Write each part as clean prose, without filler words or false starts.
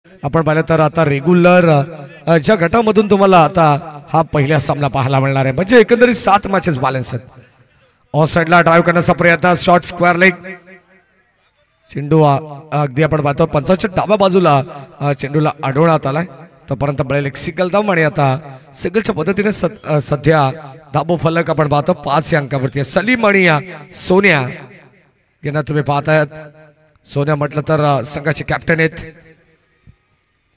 आपण पाहिलं तर आता रेग्युलर ज्या गटामधून तुम्हाला आता हा पहिला सामना पाहायला मिळणार आहे, म्हणजे एकंदरीत 7 मॅचेस बॅलन्स आहेत. ऑफ साइडला ड्राइव्ह करण्याचा प्रयत्न, शॉर्ट स्क्वेअर लेग, चेंडू अगदी आपण पाहतो पंचाच्या डाव्या बाजूला चेंडूला अडवण्यात आलाय. तोपर्यंत मिळेल एक सिंगल धाव आणि आता सिंगलच्या पद्धतीने सध्या धाबो फलक आपण पाहतो 5 या अंकावरती आहे. सलीम आणि सोन्या यांना तुम्ही पाहतायत. सोन्या म्हटलं तर संघाचे कॅप्टन आहेत.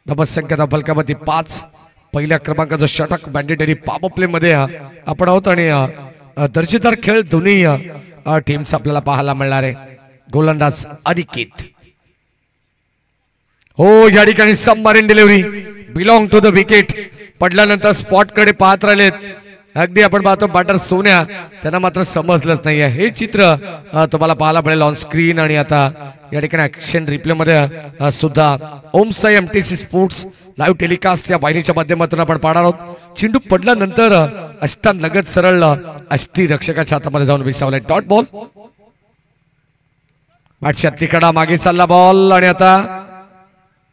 धाबसंख्या फलकावरती 5. पहिल्या क्रमांकाचा षटक मॅन्डेटरी पॉवर प्ले मध्ये आपण आहोत आणि दर्जेदार खेळ दोन्ही टीम्स आपल्याला पाहायला मिळणार आहे. गोलंदाज अनिकेत, हो या ठिकाणी submarine delivery belong to the wicket. पडल्यानंतर स्पॉट कडे पाहत राहिलेत. अगदी आपण पाहतो बॅटर सोन्या, त्यांना मात्र समजलंच नाहीये. हे चित्र तुम्हाला पाहायला मिळेल ऑन स्क्रीन. आणि आता या ठिकाणी ऍक्शन रिप्ले मध्ये सुद्धा Om Sai MTC sports live telecast या वाहिनीच्या माध्यमातून आपण पाहणार आहोत. चेंडू पडल्यानंतर अष्टांग लगत सरळ अष्टी रक्षकाच्या हातामध्ये जाऊन विसावलाय. डॉट बॉल, मॅचच्या तिकडा मागे चालला बॉल आणि आता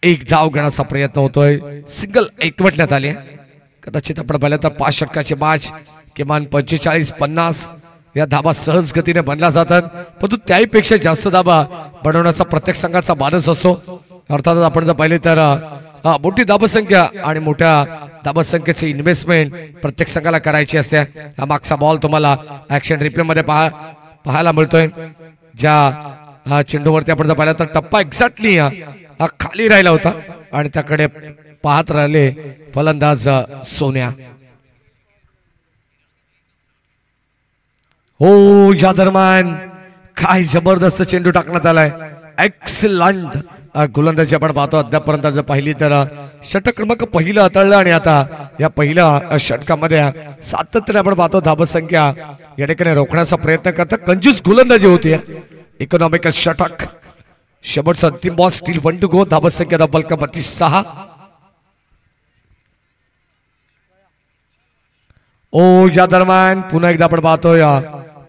एक धाव घेण्याचा प्रयत्न होतोय. सिंगल एकवटण्यात आली. कदाचित आपण पाहिलं तर 5 षटकाचे मॅच किमान 45-50 या धाबा सहज गतीने बनल्या जातात, परंतु त्याहीपेक्षा जास्त धाबा बनवण्याचा प्रत्येक संघाचा मानस असतो. अर्थातच आपण जर पाहिले तर मोठी धाबसंख्या आणि मोठ्या धाबसंख्येची इन्व्हेस्टमेंट प्रत्येक संघाला करायची असते. हा मागचा बॉल तुम्हाला ऍक्शन रिप्ले मध्ये पाहायला मिळतोय. ज्या चेंडूवरती आपण जर पाहिलं तर टप्पा एक्झॅक्टली खाली राहिला होता आणि त्याकडे पाहत राहिले फलंदाज सोन्या. हो या दरम्यान काय जबरदस्त चेंडू टाकण्यात आलाय. एक्सलंट गोलंदाजी आपण पाहतो. अद्यापर्यंत जर पाहिली तर षटक क्रमांक पहिलं हाताळलं आणि आता या पहिल्या षटकामध्ये सातत्याने आपण पाहतो धाबसंख्या या ठिकाणी रोखण्याचा प्रयत्न करता. कंजूस गोलंदाजी होती. इकॉनॉमिकल षटक, शेवटचा अंतिम बॉल, स्टील 1 टू गो. धाबसंख्या डबल का 32-6. ओ या दरम्यान पुन्हा एकदा आपण पाहतो या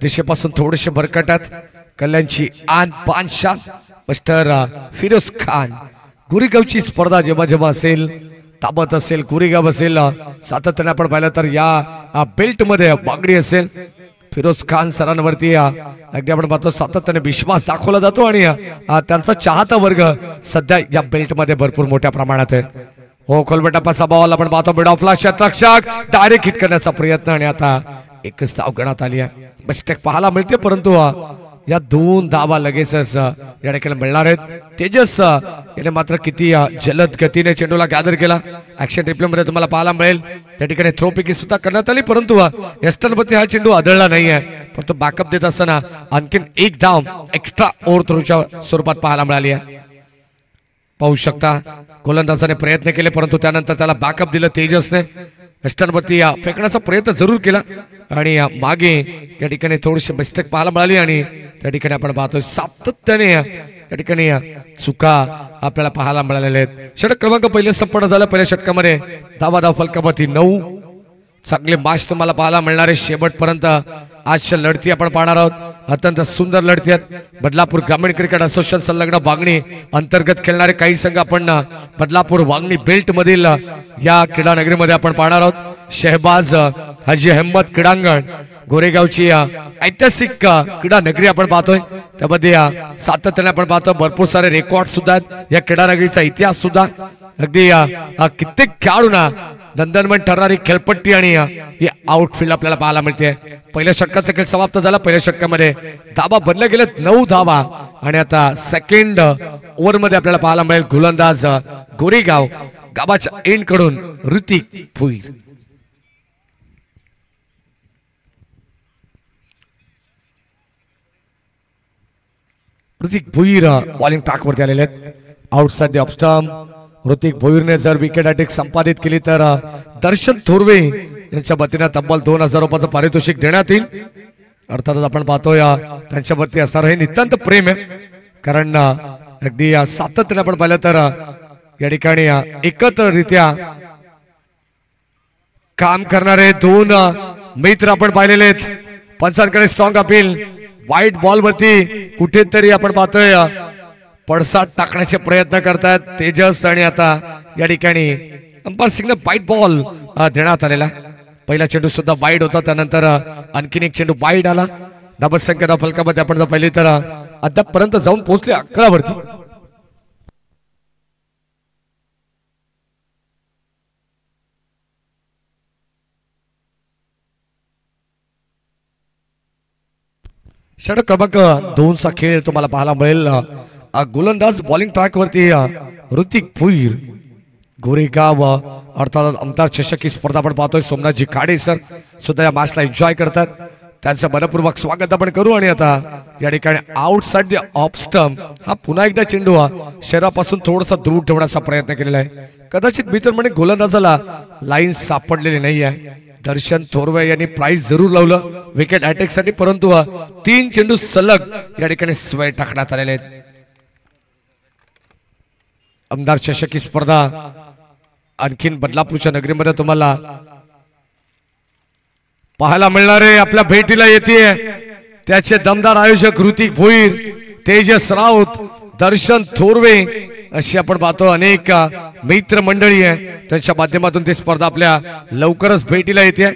दिशेपासून थोडेसे भरकटत कल्याणची आन पानशा मिस्टर फिरोज खान. गुरेगावची स्पर्धा जेव्हा जेव्हा असेल, ताबत असेल, गुरेगाव असेल, सातत्याने आपण पाहिलं तर या बेल्ट मध्ये बागडी असेल, फिरोज खान सरांवरती अगदी आपण पाहतो सातत्याने विश्वास दाखवला जातो आणि त्यांचा चाहता वर्ग सध्या या बेल्ट मध्ये भरपूर मोठ्या प्रमाणात आहे. हो खोलबटापाचा बॉल आपण पाहतो मिड ऑफला शतरक्षक डायरेक्ट हिट करण्याचा प्रयत्न आणि आता एकच धाव घेण्यात आली आहे. मिस्टेक पाहायला मिळते, परंतु या 2 धावा लगेचच या ठिकाणी मिळणार आहेत. तेजस याने मात्र किती जलद गतीने चेंडूला गॅदर केला. ऍक्शन रिप्ले मध्ये तुम्हाला पाहायला मिळेल त्या ठिकाणी थ्रोपैकी सुद्धा करण्यात आली, परंतु यस्टरमध्ये हा चेंडू आदळला नाहीये. परंतु बॅकअप देत असताना आणखीन एक धाव एक्स्ट्रा ओव्हर थ्रोच्या स्वरूपात पाहायला मिळाली आहे. पाहू शकता गोलंदाजाने प्रयत्न केले, परंतु त्यानंतर त्याला बॅकअप दिलं तेजसने. वेस्टर्नवरती फेकण्याचा प्रयत्न जरूर केला आणि मागे या ठिकाणी थोडीशी मिस्टेक पाहायला मिळाली आणि त्या ठिकाणी आपण पाहतोय सातत्याने या ठिकाणी चुका आपल्याला पाहायला मिळालेल्या आहेत. षटक क्रमांक पहिले संपन्न झालं. पहिल्या षटकामध्ये धाव फलकावरती 9. चांगले मॅच तुम्हाला पाहायला मिळणार आहे शेवटपर्यंत. आजच्या लढती आपण पाहणार आहोत, अत्यंत सुंदर लढती आहेत. बदलापूर ग्रामीण क्रिकेट असोसिएशन संलग्न वांगणी अंतर्गत खेळणारे काही संघ आपण बदलापूर वांगणी बेल्ट मधील या क्रीडा नगरीमध्ये आपण पाहणार आहोत. शहबाज हाजी अहमद क्रीडांगण गोरेगावची ऐतिहासिक क्रीडा नगरी आपण पाहतोय. त्यामध्ये सातत्याने आपण पाहतो भरपूर सारे रेकॉर्ड सुद्धा आहेत. या क्रीडा नगरीचा इतिहास सुद्धा अगदी कित्येक खेळाडूंना दणदणीय ठरणारी खेळपट्टी आणि ही आउटफील्ड आपल्याला पाहायला मिळते. पहिल्या षटकाचा खेळ समाप्त झाला. पहिल्या षटकामध्ये धाबा बनल्या गेल्यात 9 धाबा आणि आता सेकंड ओव्हर मध्ये आपल्याला पाहायला मिळेल गोलंदाज गोरेगाव गावाच्या एंड कडून ऋतिक भुईर. ऋतिक भुईर बॉलिंग ट्रॅक वरती आलेले आहेत. Outside the off stump. ऋतिक भोईरने जर विकेट अटॅक संपादित केली तर दर्शन थोरवे यांच्या वतीने तब्बल 2000 रुपयाचं पारितोषिक देण्यात येईल. अर्थातच आपण पाहतोय त्यांच्यावरती असणार हे नितांत प्रेम आहे, कारण अगदी सातत्याने आपण पाहिलं तर या ठिकाणी एकत्ररित्या काम करणारे 2 मित्र आपण पाहिलेले आहेत. पंचांकडे स्ट्रॉंग अपील. वाईट बॉल वरती कुठेतरी आपण पाहतोय पडसाद टाकण्याचे प्रयत्न करतात तेजस आणि आता या ठिकाणी अंपायर सिग्नल वाईट बॉल देण्यात आलेला. पहिला चेंडू सुद्धा वाईड होता, त्यानंतर आणखीन एक चेंडू वाईड आला. धाबसंख्या फलकामध्ये आपण जर पाहिली तर अद्यापपर्यंत जाऊन पोहोचले 11 वरती. षटक क्रमांक 2 चा खेळ तुम्हाला पाहायला मिळेल. गोलंदाज बॉलिंग ट्रॅक वरती ऋतिक भुईर. गोरेगाव अर्थात आमदार चषक ही स्पर्धा आपण पाहतोय. सोमनाथजी काडे सर सुद्धा या मॅचला एन्जॉय करतात, त्यांचं मनपूर्वक स्वागत आपण करू. आणि आता या ठिकाणी आउटसाइड द ऑफ स्टंप हा पुन्हा एकदा चेंडू शरीरापासून थोडासा दूर ठेवण्याचा प्रयत्न केलेला आहे. कदाचित मी तर म्हणे गोलंदाजाला लाईन सापडलेली नाही आहे. दर्शन थोरवे यांनी प्राइस जरूर लावलं विकेट अटॅक साठी, परंतु 3 चेंडू सलग या ठिकाणी स्वय टाकण्यात आलेले आहेत. आमदार चषक ही स्पर्धा आणखीन बदलापूरच्या नगरीमध्ये तुम्हाला पाहायला मिळणार आहे. आपल्या भेटीला येते त्याचे दमदार आयोजक ऋतिक भोईर, तेजस राऊत, दर्शन थोरवे अशी आपण पाहतो अनेक मित्र मंडळी आहे. त्यांच्या माध्यमातून ती स्पर्धा आपल्या लवकरच भेटीला येते.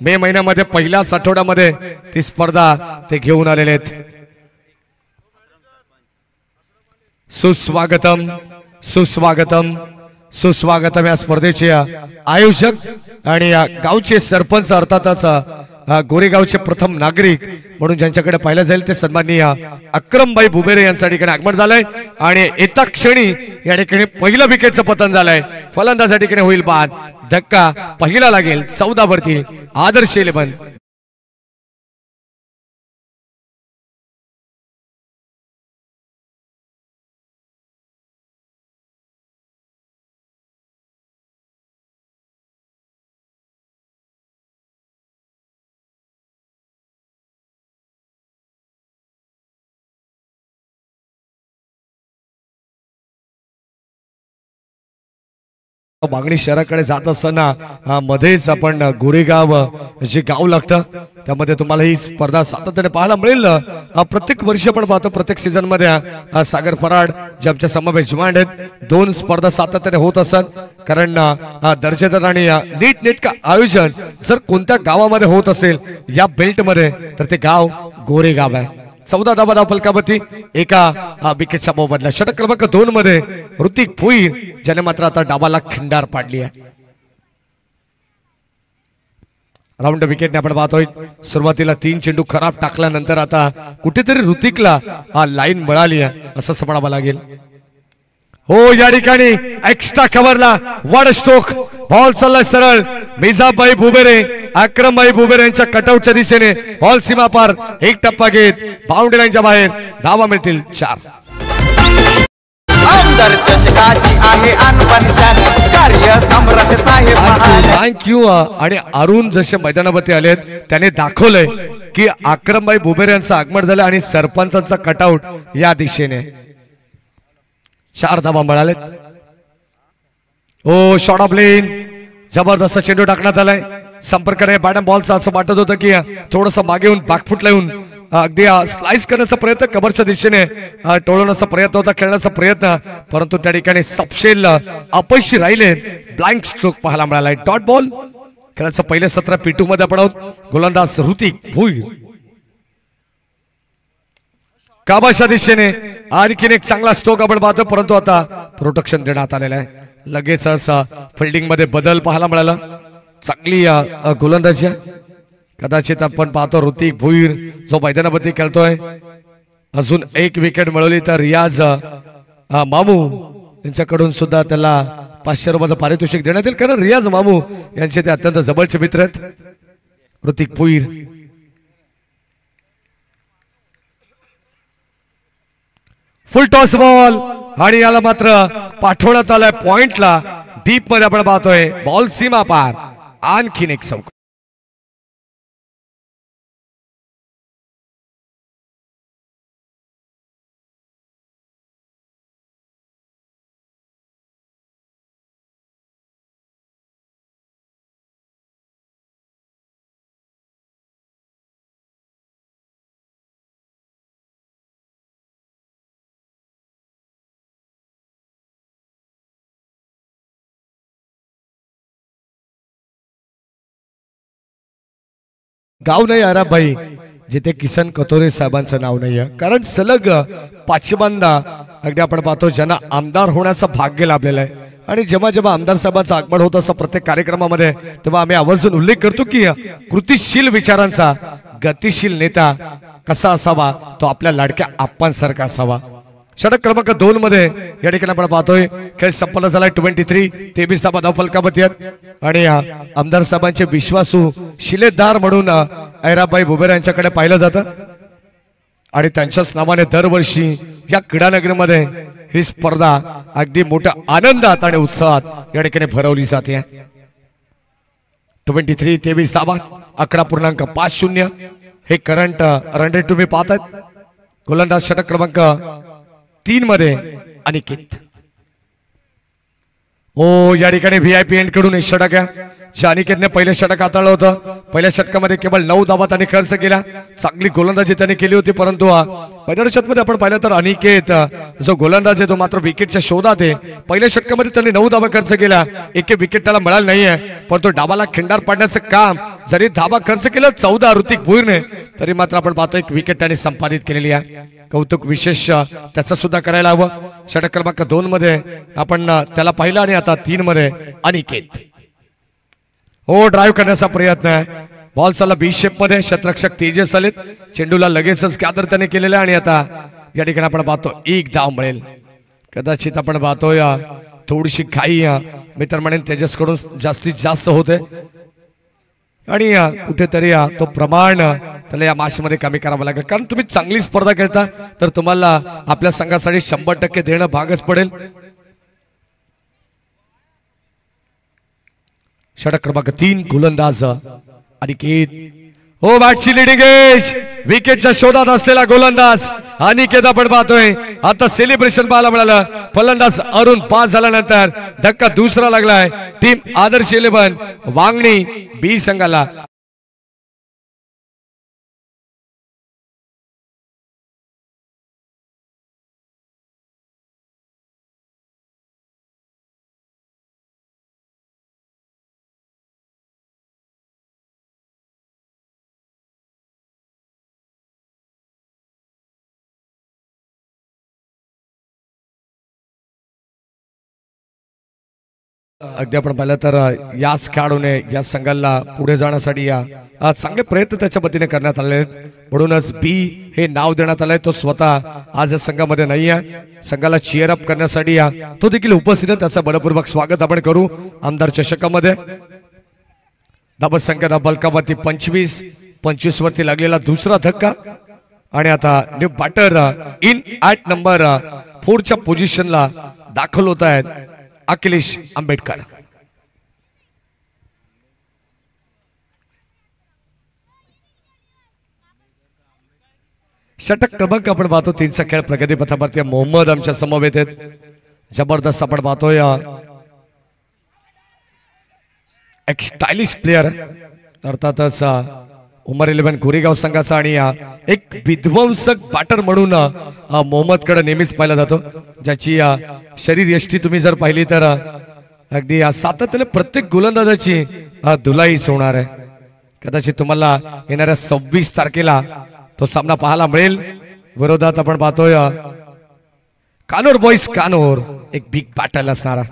मे महिन्यामध्ये पहिल्याच आठवड्यामध्ये ती स्पर्धा ते घेऊन आलेले आहेत. सुस्वागतम सुस्वागतम सुस्वागतम या स्पर्धेचे आयोजक आणि गावचे सरपंच अर्थातच गोरेगावचे प्रथम नागरिक म्हणून ज्यांच्याकडे पाहिलं जाईल ते सन्माननीय अक्रमभाई भुबेरे यांच्या ठिकाणी आगमन झालंय. आणि येता क्षणी या ठिकाणी पहिलं विकेटचं पतन झालंय. फलंदाज या ठिकाणी होईल बाद. धक्का पहिला लागेल 14 वरती आदर्श 11. बागणी शहराकडे जात असताना मध्येच आपण गोरेगाव जे गाव लागतं त्यामध्ये तुम्हाला ही स्पर्धा सातत्याने पाहायला मिळेल. प्रत्येक वर्षी आपण पाहतो, प्रत्येक सीझन मध्ये सागर फराड जे आमच्या समावेश जमांड आहेत 2 स्पर्धा सातत्याने होत असतात. कारण दर्जेदार आणि नीटनेटका आयोजन जर कोणत्या गावामध्ये होत असेल या बेल्ट मध्ये तर ते गाव गोरेगाव आहे. 14 धावा फलकावरती एका विकेटचा मोबदला. षटक क्रमांक 2 मध्ये ऋतिक भुईर ज्याने मात्र आता डावाला खिंडार पाडली आहे. राऊंड विकेटने आपण पाहतोय सुरुवातीला 3 चेंडू खराब टाकल्यानंतर आता कुठेतरी ऋतिकला लाईन मिळाली आहे असं म्हणावं लागेल. हो या ठिकाणी एक्स्ट्रा कव्हरला वड स्ट्रोक बॉल चाललाय सरळ. मिजाबाई भुबेरे, अक्रमभाई भुबेरे यांच्या कटआउटच्या दिशेने बॉल सीमा पार. एक टप्पा घेत बाउंड्री लाईनच्या बाहेर. धावा मिळतील 4. थँक्यू. आणि अरुण जसे मैदानावरती आलेत त्याने दाखवलंय की अक्रमभाई भुबेरे यांचं आगमन झालं आणि सरपंचांचा कटआउट या दिशेने. 4 धावा मिळालेत. ओ शॉर्ट ऑफ लेन जबरदस्त चेंडू टाकण्यात आलाय. संपर्क नाही बॅटम बॉलचा असं वाटत होतं की थोडस मागे येऊन बॅकफुटला येऊन अगदी स्लाइस करण्याचा प्रयत्न, कबरच्या दिशेने टोळवण्याचा प्रयत्न होता, खेळण्याचा प्रयत्न, परंतु त्या ठिकाणी सपशेल अपयशी राहिले. ब्लँक स्ट्रोक पाहायला मिळालाय. Dot ball. खेळाचं पहिले 17 P2 मध्ये आपण आहोत. गोलंदाज ऋतिक भुईर. काबाच्या दिशेने आणखीन एक चांगला स्ट्रोक आपण पाहतो, परंतु आता प्रोटेक्शन देण्यात आलेलं आहे. लगेचच फिल्डिंग मध्ये बदल पाहायला मिळाला. चांगली गोलंदाजी. कदाचित आपण पाहतो ऋतिक भुईर जो मैदानावरती खेळतोय. अजून एक विकेट मिळवली तर रियाज मामू यांच्याकडून सुद्धा त्याला 500 रुपयाचं पारितोषिक देण्यात येईल, कारण रियाज मामू यांचे ते अत्यंत जवळचे मित्र आहेत. ऋतिक भुईर फुल टॉस बॉल आणि याला मात्र पाठवण्यात आलाय पॉइंटला. डीप मध्ये आपण पाहतोय बॉल सीमा पार. आणखीन एक चौक. गाव नाही आराबाई जिथे किसन कतोरे साहेबांचं नाव नाही आहे, कारण सलग पाचव्यांदा अगदी आपण पाहतो ज्यांना आमदार होण्याचं भाग्य लाभलेलं आहे आणि जेव्हा जेव्हा आमदार साहेबांचं आगमन होत असं प्रत्येक कार्यक्रमामध्ये तेव्हा आम्ही आवर्जून उल्लेख करतो की कृतिशील विचारांचा गतिशील नेता कसा असावा तो आपल्या लाडक्या आप्पांसारखा असावा। षटक क्रमांक 2 मध्ये या ठिकाणी आपण पाहतोय खेळ संपन्न झालाय 23 धाबा धाव फलकामध्ये आणि आमदार साहेबांचे विश्वासू शिलेदार म्हणून ऐराबाई बुबेर यांच्याकडे पाहिलं जातं आणि त्यांच्याच नावाने दरवर्षी या क्रीडानगरीमध्ये ही स्पर्धा अगदी मोठ्या आनंदात आणि उत्साहात या ठिकाणी भरवली जाते। 23 धाबा 11.50 हे करंट रन रेट तुम्ही पाहतायत। गोलंदाज षटक क्रमांक 3 मध्ये अनिकेत। ओ या ठिकाणी व्हीआयपी एंड कडून एक षटक आहे ज्या अनिकेतने पहिले षटक हाताळलं होतं। पहिल्या षटकामध्ये केवळ 9 धावा त्यांनी खर्च केला, चांगली गोलंदाजी त्यांनी केली होती, परंतु पहिल्या षटकामध्ये आपण पाहिलं तर अनिकेत जो गोलंदाज आहे तो मात्र विकेटच्या शोधात आहे। पहिल्या षटकामध्ये त्यांनी 9 धावा खर्च केला, एक विकेट त्याला मिळाली नाहीये, पण तो डावाला खिंडार पाडण्याचं काम जरी धावा खर्च केलं 14 ऋतिक भुईरने तरी मात्र आपण पाहतो एक विकेट त्यांनी संपादित केलेली आहे। कौतुक विशेष त्याचं सुद्धा करायला हवं। षटक क्रमांक 2 मध्ये आपण त्याला पाहिलं आणि आता 3 मध्ये अनिकेत। हो ड्राइव्ह करण्याचा प्रयत्न आहे, बॉल चालला बी शेप मध्ये, शतरक्षक तेजस आलेत, चेंडूला लगेचच गॅदर त्याने केलेलं आहे आणि आता या ठिकाणी आपण पाहतो एक धाव मिळेल। कदाचित आपण पाहतोय थोडीशी घाई मित्र म्हणेन तेजस कडून जास्तीत जास्त होते आणि कुठेतरी तो प्रमाण त्याला या मॅच मध्ये कमी करावं लागेल, कारण तुम्ही चांगली स्पर्धा खेळता तर तुम्हाला आपल्या संघासाठी 100% देणं भागच पडेल। षटक क्रमांक 3 गोलंदाज अनिकेत। हो बॅटची लिडिंग एज, विकेटच्या शोधात असलेला गोलंदाज अनिकेत आपण पाहतोय। आता सेलिब्रेशन पाहायला मिळालं, फलंदाज अरुण पास झाल्यानंतर धक्का दुसरा लागलाय टीम आदर्श 11 वांगणी बी संघाला। अगदी आपण पाहिलं तर याच खेळाडूने या संघाला पुढे जाण्यासाठी चांगले प्रयत्न त्याच्या वतीने करण्यात आले आहेत, म्हणूनच बी हे नाव देण्यात आलंय। तो स्वतः आज या संघामध्ये नाही आहे, संघाला चीअर अप करण्यासाठी तो देखील उपस्थित आहे, त्याचं बलपूर्वक स्वागत आपण करू। आमदार चषकामध्ये धाबा संख्या बलकावरती 25 वरती लागलेला दुसरा धक्का आणि आता new batter in at number 4 च्या पोझिशनला दाखल होत आहेत अखिलेश आंबेडकर। षटक क्रमांक आपण पाहतो 3चा खेळ प्रगती पथावरती मोहम्मद आमच्या समवेत आहेत। जबरदस्त आपण पाहतोय एक स्टायलिश प्लेयर अर्थातच उमर 11 गोरेगाव संघाचा आणि एक विध्वंसक बॅटर म्हणून मोहम्मद कडे नेहमीच पाहिला जातो, ज्याची शरीर यष्टी तुम्ही जर पाहिली तर अगदी सातत्याने प्रत्येक गोलंदाजाची धुलाईच होणार आहे। कदाचित तुम्हाला येणाऱ्या 26 तारखेला तो सामना पाहायला मिळेल। विरोधात आपण पाहतोय कानोर बॉईज कानोर, एक बिग बॅटल असणारा।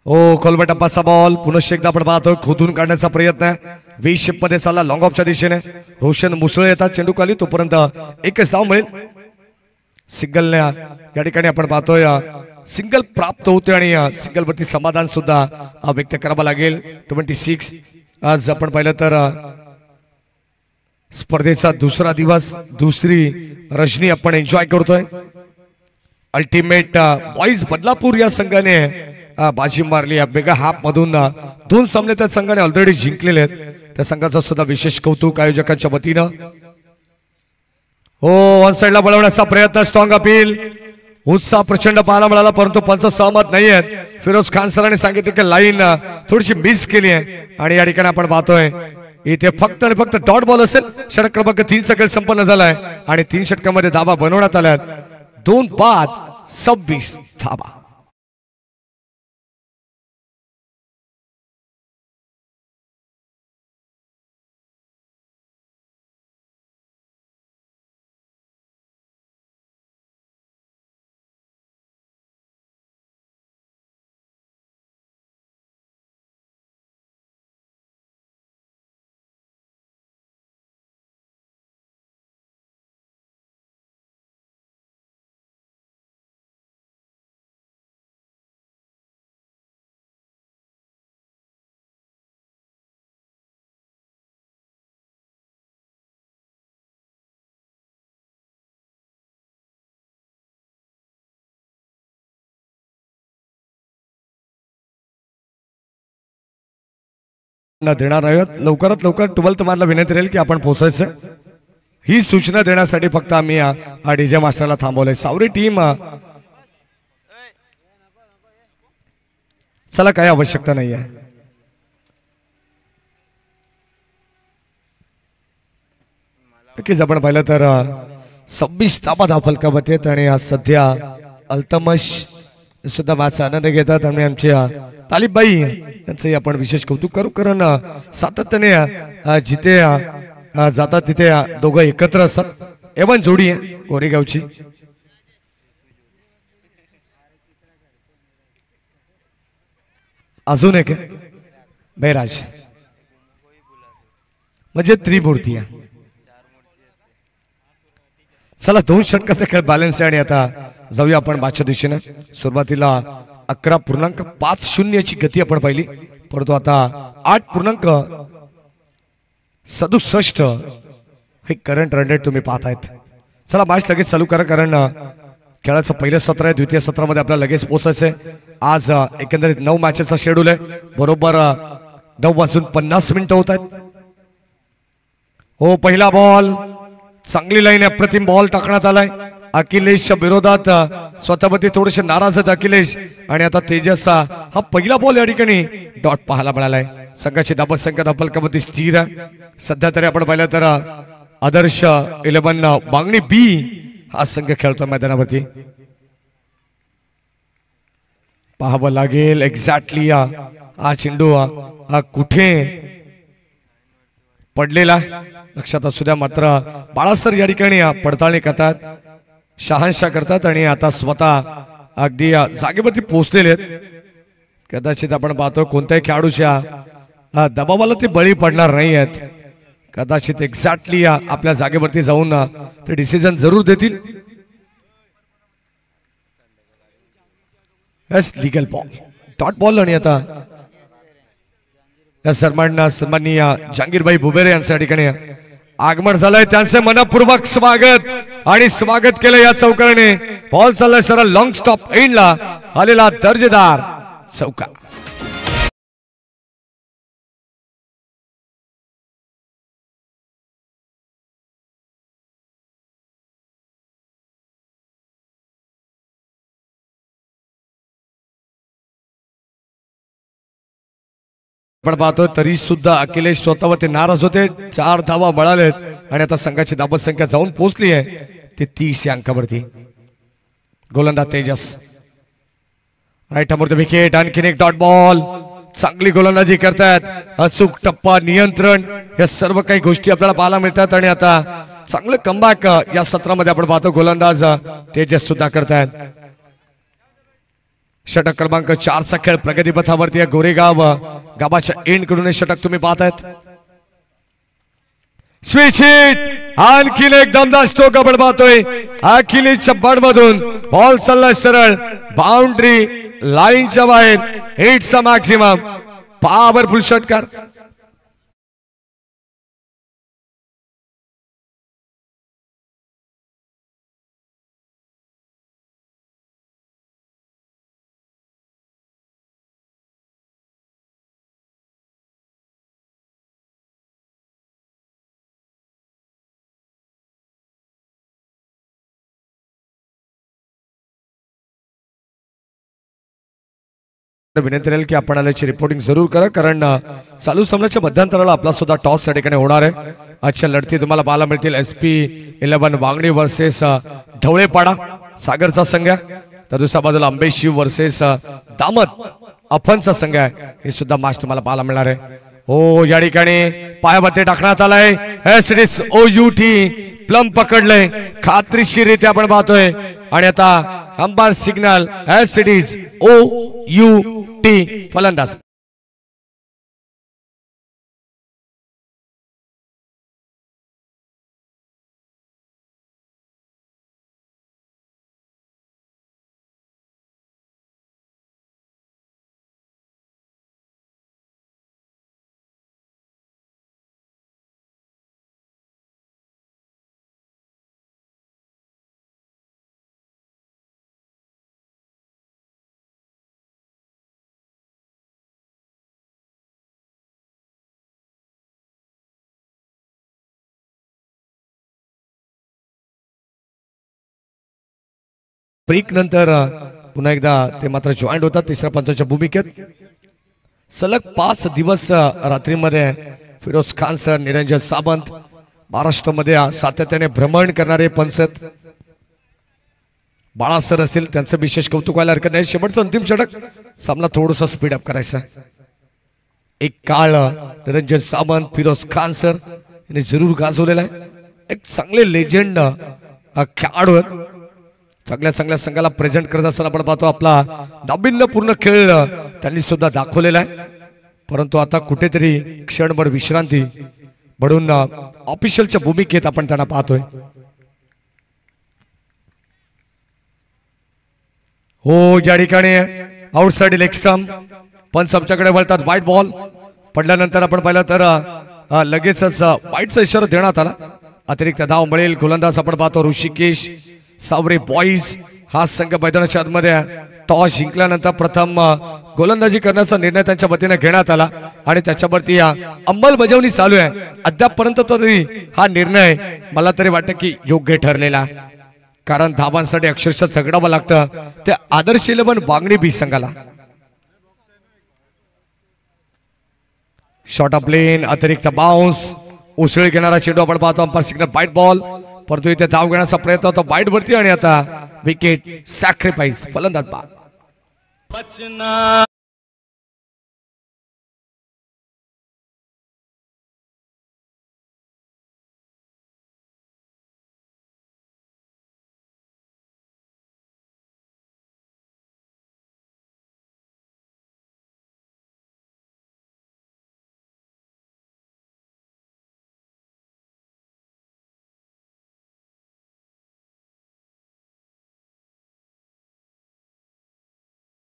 ओ खोलबट टप्पाचा बॉल पुन्हा एकदा आपण पाहतोय खोदून काढण्याचा प्रयत्न आहे, 20 शेप मध्ये चालला लॉंग ऑफच्या दिशेने। रोशन मुसळे येतात चेंडू खाली, तोपर्यंत एकच धाव मिळेल। सिंगल या ठिकाणी आपण पाहतोय सिंगल प्राप्त होते आणि सिंगल वरती समाधान सुद्धा व्यक्त करावं लागेल। 26 आज आपण पाहिलं तर स्पर्धेचा दुसरा दिवस, दुसरी रजनी आपण एन्जॉय करतोय। अल्टिमेट बॉईज बदलापूर या संघाने बाजी मारली, बेगा हाफ मधून 2 सामने त्या संघाने ऑलरेडी जिंकलेले आहेत, त्या संघाचा सुद्धा विशेष कौतुक आयोजकांच्या वतीनं। हो वन साइडला बोलवण्याचा प्रयत्न, स्ट्रॉंग अपील, उत्साह प्रचंड पाहायला मिळाला, परंतु पंच सहमत नाही आहेत। फिरोज खान सरांनी सांगितले की लाईन थोडीशी मिस केली आहे आणि या ठिकाणी आपण पाहतोय इथे फक्त आणि फक्त डॉट बॉल असेल। षटक क्रमांक 3चा खेळ संपन्न झालाय आणि 3 षटकामध्ये धावा बनवण्यात आल्या, 2 बाद 26 धावा। देणार आहोत लवकरात लवकर 12th मारला विनंती राहील की आपण पोहोचायचं ही सूचना देण्यासाठी फक्त आम्ही हा डीजे मास्टरला थांबवलंय सावरी टीम चला काही आवश्यकता नाही आहे नक्कीच आपण पाहिलं तर 26 धावा धावफलकामध्ये आहेत आणि आज सध्या अल्तमश सुद्धा माझा आनंद घेतात आणि आमच्या तालिबाई यांचंही आपण विशेष कौतुक करू कारण सातत्याने जिथे जातात तिथे दोघं एकत्र असतात एवन जोडी आहे गोरेगावची अजून एक बैराज म्हणजे त्रिमूर्ती आहे चला 2 षटकाचा खेळ बॅलन्स आहे आणि आता जाऊया आपण बाच्या दिशेने सुरुवातीला 11.50 ची गती आपण पाहिली परंतु आता 8.67 हे करंट रन रेट तुम्ही पाहतायत चला मॅच लगेच चालू करा कारण खेळाचं पहिलं सत्र आहे द्वितीय सत्रामध्ये आपल्याला लगेच पोहोचायचंय आज एकंदरीत 9 मॅचेसचा शेड्यूल आहे बरोबर 9:50 होत आहेत हो पहिला बॉल चांगली लाईन अप्रतिम बॉल टाकण्यात आलाय अखिलेशच्या विरोधात स्वतःवरती थोडेसे नाराज आहेत अखिलेश आणि आता तेजसचा हा पहिला बॉल या ठिकाणी डॉट पाहायला मिळालाय संघाची धाबत संख्या धावफलकामध्ये स्थिर आहे सध्या तरी आपण पाहिलं तर आदर्श 11 वांगणी बी हा संघ खेळतो मैदानावरती पाहावं लागेल एक्झॅक्टली हा चेंडू हा कुठे पडलेला लक्षात असू द्या मात्र बाळासर या ठिकाणी पडताळणी करतात शहानशाह करतात आणि आता स्वतः अगदी जागेवरती पोहोचलेले आहेत कदाचित आपण पाहतो कोणत्याही खेळाडूच्या दबावाला ते बळी पडणार नाही आहेत कदाचित एक्झॅक्टली आपल्या जागेवरती जाऊन ते डिसिजन जरूर देतील लीगल बॉल डॉट बॉल आणि आता या सन्माननीय जहांगीरभाई बुबेरे यांच्या ठिकाणी आगमन झालंय त्यांचे मनपूर्वक स्वागत आणि स्वागत केलं या चौकाने बॉल चाललाय सरळ लॉंग स्टॉप एंडला आलेला दर्जेदार चौका आपण पाहतोय तरी सुद्धा अखिलेश स्वतःवरती नाराज होते 4 धावा मिळालेत आणि आता संघाची धावत संख्या जाऊन पोहोचली आहे ते 30 या अंकावरती गोलंदाज तेजस राईट अमोर विकेट आणखीन एक डॉट बॉल चांगली गोलंदाजी करतात अचूक टप्पा नियंत्रण या सर्व काही गोष्टी आपल्याला पाहायला मिळतात आणि आता चांगलं कमबॅक या सत्रामध्ये आपण पाहतो गोलंदाज तेजस सुद्धा करतात षटक क्रमांक 4 चा खेळ प्रगतीपथावरती आहे गोरेगाव गावाच्या एंड कडून षटक तुम्ही पाहतायत स्विच हिट आणखीन एक दमदार स्ट्रोक आपण पाहतोय अखिलेशच्या बॉलमधून बॉल चाललाय सरळ बाउंड्री लाईनच्या बाहेर हिटचा मॅक्सिमम पॉवरफुल षटकार विनंती राहील की आपण आल्याची रिपोर्टिंग जरूर करा कारण चालू सामन्याच्या मध्यांतराला आपला सुद्धा टॉस या ठिकाणी होणार आहे आजच्या लढती तुम्हाला पाहायला मिळतील SP 11 वांगणी वर्सेस ढवळेपाडा सागरचा संघ आहे तर दुसऱ्या बाजूला अंबेशी वर्सेस दामत अफनचा संघ आहे हे सुद्धा मॅच तुम्हाला पाहायला मिळणार आहे हो या ठिकाणी पायावरती टाकण्यात आलाय SDOUT प्लम पकडलंय खात्रीशीररित्या आपण पाहतोय आणि आता अंपायर सिग्नल SDOUT फलंदाज ब्रेक नंतर पुन्हा एकदा ते मात्र जॉईंट होतात तिसऱ्या पंचाच्या भूमिकेत. सलग 5 दिवस रात्रीमध्ये फिरोज खान सर, निरंजन सावंत महाराष्ट्रामध्ये सातत्याने भ्रमण करणारे पंच बाळा सर असेल, त्यांचं विशेष कौतुक व्हायला हरकत नाही. शेवटचं अंतिम षटक सामना थोडंसं स्पीड अप करायचा. एक काळ निरंजन सावंत, फिरोज खान सर यांनी जरूर गाजवलेला आहे. एक चांगले लेजेंड खेळाडू चांगल्या चांगल्या संघाला प्रेझेंट करत असताना आपण पाहतो आपला नाविन्यपूर्ण खेळ त्यांनी सुद्धा दाखवलेला आहे. परंतु आता कुठेतरी क्षणभर विश्रांती म्हणून ऑफिशियलच्या भूमिकेत आपण त्यांना पाहतोय. हो, या ठिकाणी आउटसाइड लेग स्टंप, पंच आमच्याकडे वळतात. वाईट बॉल पडल्यानंतर आपण पाहिलं तर लगेचच वाईटचा इशारा देण्यात आला. अतिरिक्त धाव मिळेल. गोलंदाज आपण पाहतो ऋषिकेश सावरे बॉईज. हा संघ मैदानाच्या आतमध्ये टॉस जिंकल्यानंतर प्रथम गोलंदाजी करण्याचा निर्णय त्यांच्या वतीने घेण्यात आला आणि त्याच्यावरती अंमलबजावणी चालू आहे. अद्यापपर्यंत तरी हा निर्णय मला तरी वाटतं की योग्य ठरलेला आहे, कारण धावांसाठी अक्षरशः झगडावं लागतं त्या आदर्श 11 बांगडी बी संघाला. शॉर्ट ऑफ लेन, अतिरिक्त बाउन्स, उसळी घेणारा चेंडू आपण पाहतो. अंपायर सिग्नल बाईट बॉल, परंतु इथे धाव घेण्याचा प्रयत्न होता बाईट वरती आणि आता विकेट सॅक्रिफाईस. फलंदाज बाद.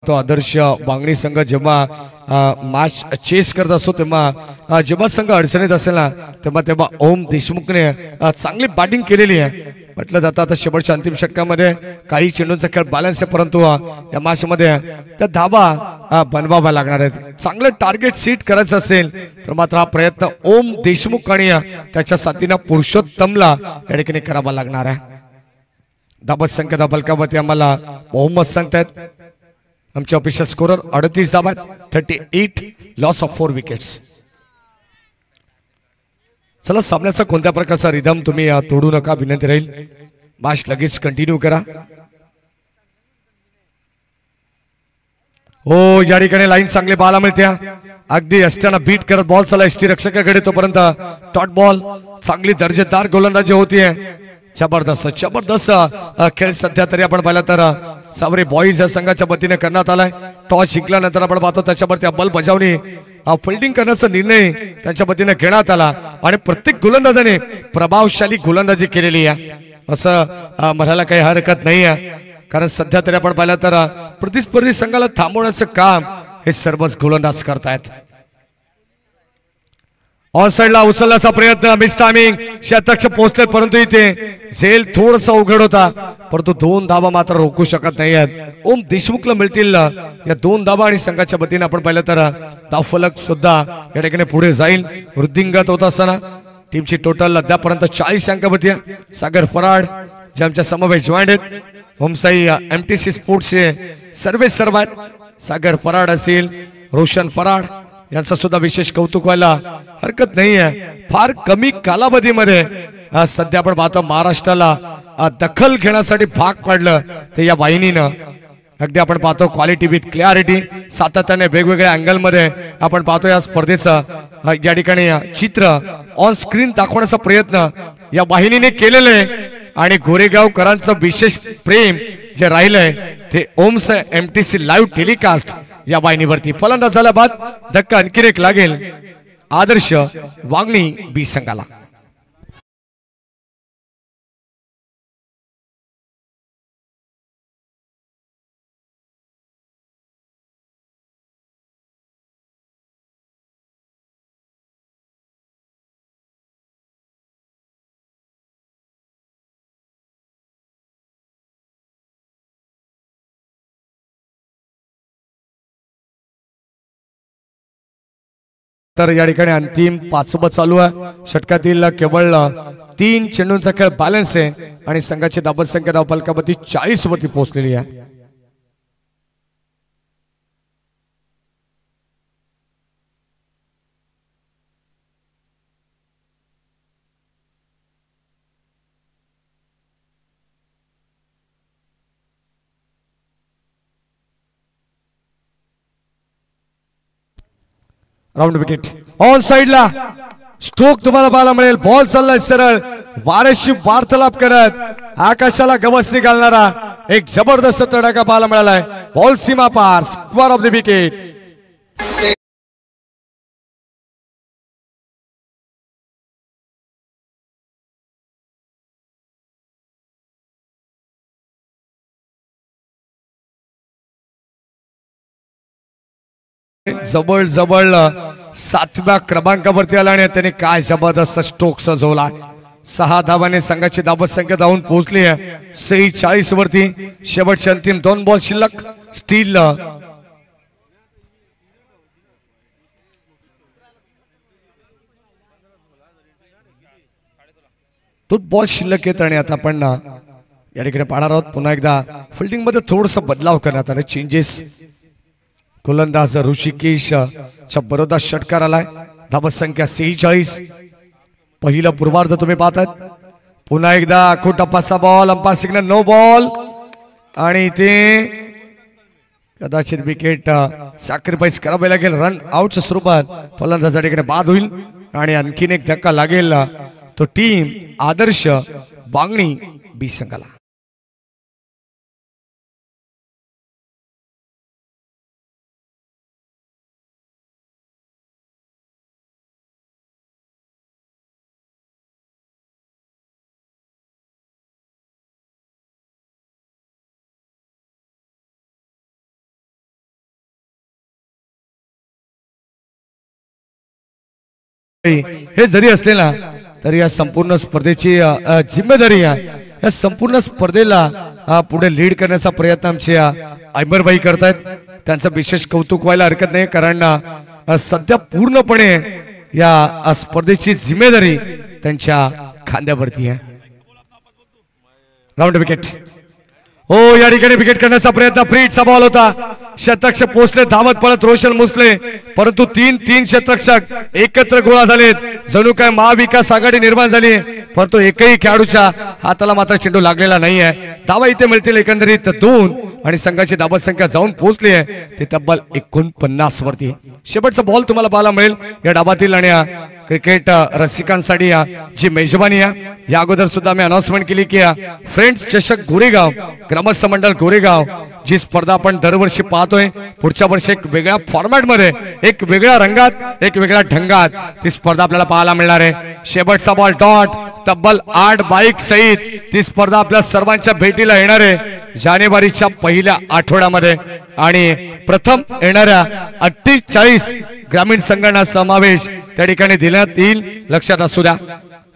तो आदर्श बांगडी संघ जेव्हा मॅच चेस करत असतो तेव्हा जेव्हा संघ अडचणीत असेल ना तेव्हा ओम देशमुखने चांगली बॅटिंग केलेली आहे. म्हटलं जातं आता शेवटच्या अंतिम षटकामध्ये काही चेंडूंचा खेळ बॅलन्स आहे, परंतु या मॅच मध्ये त्या धावा बनवाव्या लागणार आहेत. चांगलं टार्गेट सीट करायचं असेल तर मात्र हा प्रयत्न ओम देशमुख आणि त्याच्या साथीनं पुरुषोत्तमला या ठिकाणी करावा लागणार आहे. धाबत संख्या बलकावरती आम्हाला मोहम्मद सांगतायत. आमचे ऑफिशियल स्कोरर 38 धावा, 38, लॉस ऑफ 4 विकेट्स. चला, सामन्याचा कोणत्या प्रकारचा रिदम तुम्ही तोडू नका, विनंती राहील. मॅच लगेच कंटिन्यू करा. हो, या ठिकाणी लाईन चांगली पाहायला मिळते. अगदी असताना बीट करत बॉल चला एसटी रक्षकाकडे, तोपर्यंत टॉट बॉल. चांगली दर्जेदार गोलंदाजी होतीये. जबरदस्त जबरदस्त खेळ सध्या तरी आपण पाहिलं तर सावरे बॉईज या संघाच्या वतीने करण्यात आलाय. टॉस जिंकल्यानंतर आपण पाहतो त्याच्यावरती अंमलबजावणी फिल्डिंग करण्याचा निर्णय त्यांच्या वतीने घेण्यात आला आणि प्रत्येक गोलंदाजाने प्रभावशाली गोलंदाजी केलेली आहे असं म्हणायला काही हरकत नाही आहे, कारण सध्या तरी आपण पाहिलं तर प्रतिस्पर्धी संघाला थांबवण्याचं काम हे सर्वच गोलंदाज करतायत. ऑन साइडला उचलण्याचा प्रयत्न, मिस टायमिंग, शतक पोहोचले परंतु इथे झेल थोडासा उघड होता, परंतु 2 धावा मात्र रोखू शकत नाही आहेत. ओम देशमुखला मिळतील या 2 धावा आणि संघाच्या वतीने आपण पाहिलं तर धावफलक सुद्धा या ठिकाणी पुढे जाईल. वृद्धिंगत होत असताना टीमची टोटल अद्यापर्यंत 40 अंकावरती आहे. सागर फराड ज्यांच्या समावेश जॉईंट आहेत. होमसाई एमटीसी स्पोर्ट्सचे सर्व आहेत. सागर फराड असेल, रोशन फराड यांचं सुद्धा विशेष कौतुक व्हायला हरकत नाही आहे. फार कमी कालावधीमध्ये सध्या आपण पाहतो महाराष्ट्राला दखल घेण्यासाठी भाग पाडलं ते या वाहिनीनं. अगदी आपण पाहतो क्वालिटी विथ क्लॅरिटी, सातत्याने वेगवेगळ्या अँगल मध्ये आपण पाहतो या स्पर्धेचं या ठिकाणी चित्र ऑन स्क्रीन दाखवण्याचा प्रयत्न या वाहिनीने केलेलं आहे आणि गोरेगावकरांचं विशेष प्रेम जे राहिलंय ते ओम्स एमटीसी लाईव्ह टेलिकास्ट या वाहिनीवरती. फलंदाज झाल्या बाद धक्का आणखी एक लागेल आदर्श वांगणी बी संघाला. तर या ठिकाणी अंतिम 5 चालू आहे. षटकातील केवळ 3 चेंडूंचा खेळ बॅलन्स आहे आणि संघाची धाबत संख्या धाव फलकावरती 40 वरती पोहोचलेली आहे. राउंड विकेट ऑन साइडला स्ट्रोक तुम्हाला पाहायला मिळेल. बॉल चाललाय सरळ वाऱ्याशी वार्तालाप करत आकाशाला गवसणी घालणारा एक जबरदस्त तडाखा पाहायला मिळालाय. बॉल सीमा पार. Square of the wicket. जवळ जवळ 7व्या क्रमांकावरती आला आणि त्याने काय जबरदस्त स्ट्रोक सजवला. 6 धावाने संघाची धावत संख्या धावून पोहोचली आहे 46 वरती. शेवटचे अंतिम 2 बॉल शिल्लक. स्टील तो बॉल शिल्लक येत आणि आता आपण या ठिकाणी पाहणार आहोत पुन्हा एकदा फिल्डिंग मध्ये थोडासा बदलाव करण्यात आला. चेंजेस. गोलंदाज ऋषिकेश च्या बरोबर षटकार आलाय. धावत संख्या 46. पहिला पूर्वार्ध तुम्ही पाहताय. पुन्हा एकदा टप्पाचा ball. Umpire signal no ball आणि ते कदाचित विकेट सॅक्रिफाईस करावे लागेल. रन आउटच्या स्वरूपात फलंदाजा ठिकाणी बाद होईल आणि आणखीन एक धक्का लागेल तो टीम आदर्श बांगणी बी संघाला. हे जरी असले ना तरी या संपूर्ण स्पर्धेची जिम्मेदारी आहे. या संपूर्ण स्पर्धेला पुढे लीड करण्याचा प्रयत्न आमचे आयमरबाई करतायत. त्यांचं विशेष कौतुक व्हायला हरकत नाही कारण सध्या पूर्णपणे या स्पर्धेची जिम्मेदारी त्यांच्या खांद्यावरती आहे. Round wicket. हो या ठिकाणी विकेट करण्याचा प्रयत्न. फ्रीटचा बॉल होता. शतरक्षक पोहोचले धावत पळत रोशन मुसले परंतु 3 शतरक्षक एकत्र गोळा झालेत. जणू काय महाविकास आघाडी निर्माण झाली परंतु एकही खेळाडूच्या हाताला मात्र चेंडू लागलेला नाहीये. धावा इथे मिळतील एकंदरीत 2 आणि संघाची धावत संख्या जाऊन पोहोचली आहे ते तब्बल 49 वरती. शेवटचा बॉल तुम्हाला पाहायला मिळेल या डाबातील आणि क्रिकेट रसिकांसाठी जी मेजबानी आहे. या अगोदर सुद्धा मी अनाउन्समेंट केली की फ्रेंड्स चषक गोरेगाव ग्रामस्थ मंडळ गोरेगाव जी स्पर्धा आपण दरवर्षी पाहतोय पुढच्या वर्षी एक वेगळ्या फॉर्मॅट मध्ये एक वेगळ्या रंगात एक वेगळ्या ढंगात ती स्पर्धा आपल्याला पाहायला मिळणार आहे. शेवटचा बॉल डॉट. तब्बल 8 बाईक सहित ती स्पर्धा आपल्या सर्वांच्या भेटीला येणार आहे जानेवारीच्या पहिल्या आठवड्यामध्ये आणि प्रथम येणाऱ्या 48 ग्रामीण संघांना समावेश त्या ठिकाणी देण्यात येईल. लक्षात असू द्या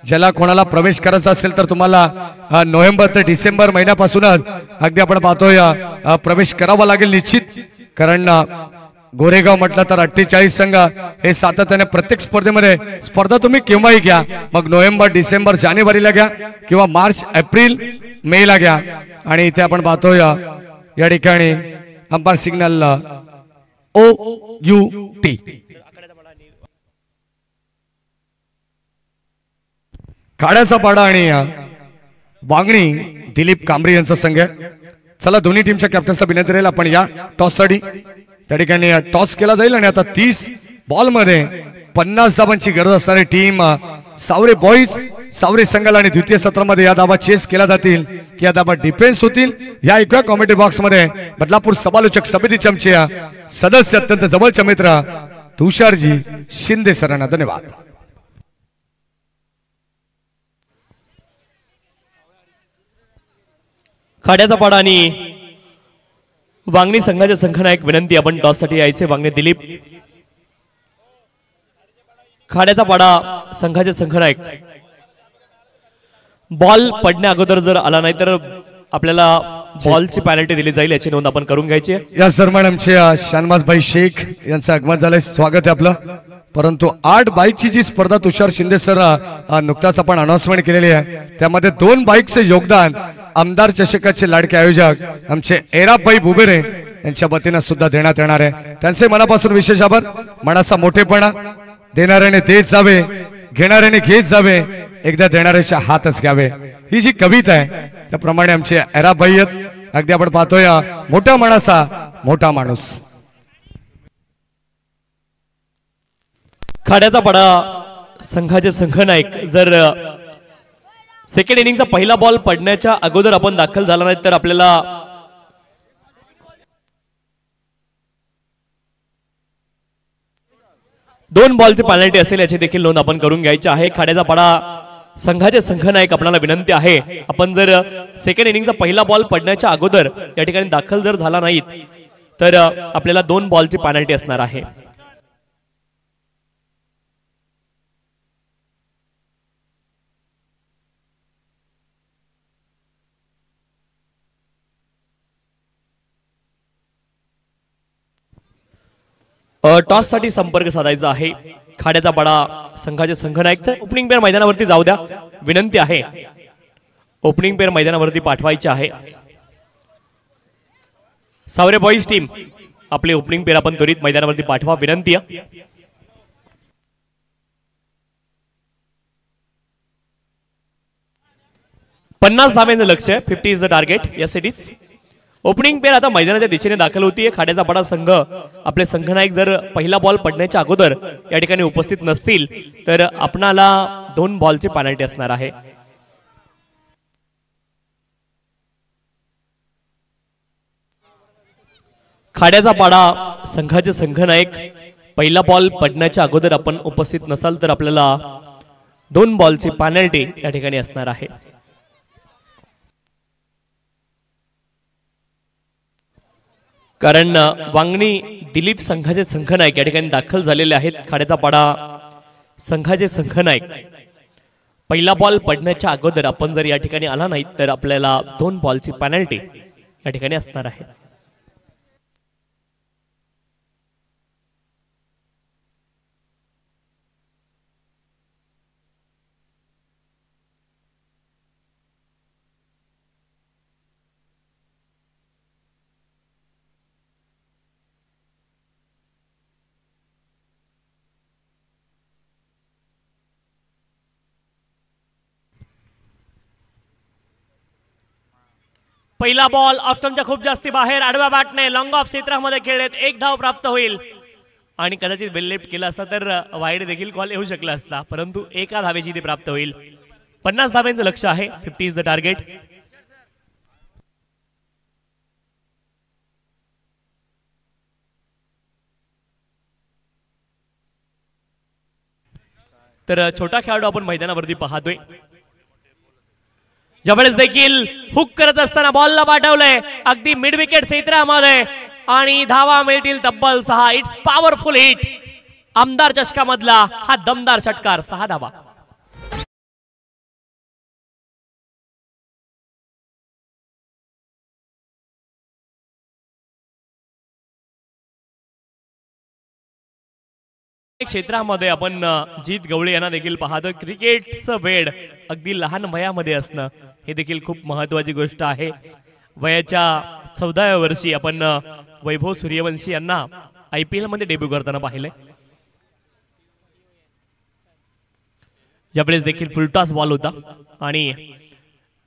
ज्याला कोणाला प्रवेश करायचा असेल तर तुम्हाला नोव्हेंबर ते डिसेंबर महिन्यापासूनच अगदी आपण पाहतोय प्रवेश करावा लागेल निश्चित कारण गोरेगाव म्हटलं तर 48 संघ हे सातत्याने प्रत्येक स्पर्धेमध्ये स्पर्धा तुम्ही केव्हाही घ्या मग नोव्हेंबर डिसेंबर जानेवारीला घ्या किंवा मार्च एप्रिल मे ला घ्या. आणि इथे आपण पाहतोय या ठिकाणी अंपायर सिग्नल OUT. काड्याचा पाडा आणि बांगणी दिलीप कांबरी यांचा संघ आहे. चला दोन्ही टीमच्या कॅप्टनचा विनंती राहील आपण या टॉस साठी त्या ठिकाणी टॉस केला जाईल आणि आता 30 बॉल मध्ये 50 धावांची गरज असणारी टीम सावरे बॉईज सावरे संघाला आणि द्वितीय सत्रामध्ये या धावा चेस केल्या जातील की या धावा डिफेन्स होतील. या ऐकूया कॉमेंट्री बॉक्स मध्ये बदलापूर समालोचक समितीचे आमचे सदस्य अत्यंत जवळचे मित्र तुषारजी शिंदे सरांना धन्यवाद. खाड्याचा पाडा आणि वांगणी संघाच्या संघांना एक विनंती आपण टॉस साठी यायचे. वांगणी दिलीप. खाड्याचा पाडा संघाच्या संघांना एक बॉल पडण्या अगोदर जर आला नाही तर आपल्याला बॉलची पेनल्टी दिली जाईल याची नोंद आपण करून घ्यायची. या सन्मान आमचे शानवाज भाई शेख यांचं आगमन झालंय. स्वागत आहे आपलं. परंतु 8 बाईकची जी स्पर्धा तुषार शिंदे सर नुकताच आपण अनाउन्समेंट केलेली आहे त्यामध्ये 2 बाईकचे योगदान आमदार चषकाचे लाडके आयोजक आमचे एराबाई बुबेरे यांच्या वतीने सुद्धा देण्यात येणार आहे। त्यांचे मनापासून विशेष आभार। मनाचा मोठेपणा देणाऱ्याने देत जावे, घेणाऱ्याने घेत जावे, एकदा देणाऱ्याच्या हातच घ्यावे, ही जी कविता आहे त्याप्रमाणे आमचे एराबाई आहेत। अगदी आपण पाहतोय मोठ्या मनाचा मोठा माणूस। खाड्याचा पाडा संघाचे संघनायक जर सेकंड इनिंगचा पहिला बॉल पडण्याच्या अगोदर आपण दाखल झाला नाही तर आपल्याला दोन बॉलची पेनल्टी असेल याची देखील नोंद आपण करून घ्यायची आहे। खाड्याचा पाडा संघाचे संघनायक आपल्याला विनंती आहे, आपण जर सेकंड इनिंगचा पहिला बॉल पडण्याच्या अगोदर या ठिकाणी दाखल जर झाला नाहीत तर आपल्याला 2 बॉलची पेनल्टी असणार आहे। टॉस साठी संपर्क साधायचा आहे। खाड्याचा पाडा संघाचे संघनायक ओपनिंग पेअर मैदानावरती जाऊ द्या, विनंती आहे। ओपनिंग पेअर मैदानावरती पाठवायचे आहे। सावरे बॉईज टीम आपले ओपनिंग पेअर आपण त्वरित मैदानावरती पाठवा, विनंती आहे। 50 धाब्यांचं लक्ष्य, 50 is the target. Yes it is. Opening pair आता मैदानाच्या दिशेने दाखल होतीये। खाड्याचा पाडा संघ आपले संघनायक जर पहिला बॉल पडण्याच्या अगोदर या ठिकाणी उपस्थित नसतील तर आपणाला 2 बॉलची पेनल्टी असणार आहे। खाड्याचा पाडा संघाचे संघनायक पहिला बॉल पडण्याच्या अगोदर आपण उपस्थित नसाल तर आपल्याला 2 बॉलची पेनल्टी या ठिकाणी असणार आहे। कारण वांगणी दिलीप संघाचे संघनायक या ठिकाणी दाखल झालेले आहेत। खाड्याचा पाडा संघाचे संघनायक पहिला बॉल पडण्याच्या अगोदर आपण जर या ठिकाणी आला नाही तर आपल्याला 2 बॉलची पेनल्टी या ठिकाणी असणार आहे। पहिला बॉल ऑफस्टंपच्या खूप जास्ती बाहेर आडव्या बॅटने लॉंग ऑफ क्षेत्रामध्ये खेळलेत, 1 धाव प्राप्त होईल आणि कदाचित बेल लेफ्ट केला असता तर वाईड देखील कॉल येऊ शकला असता, परंतु 1 धावेची ती प्राप्त होईल। 50 धाब्यांचं लक्ष्य आहे, 50 इज द टार्गेट। तर छोटा खेळाडू आपण मैदानावरती पाहतोय, ज्यावेळेस देखील हुक करत असताना बॉलला पाठवलंय अगदी मिड विकेट क्षेत्रामध्ये आणि धावा मिळतील तब्बल 6। It's powerful hit. आमदार चषकामधला हा दमदार षटकार, 6 धावा। क्षेत्रामध्ये आपण जीत गवळे यांना देखील पाहतो। क्रिकेटचं वेड अगदी लहान वयामध्ये असणं हे देखील खूप महत्त्वाची गोष्ट आहे। वयाच्या 14व्या वर्षी आपण वैभव सूर्यवंशी यांना IPL मध्ये डेब्यू करताना पाहिले। यावेळेस देखील फुलटॉस बॉल होता आणि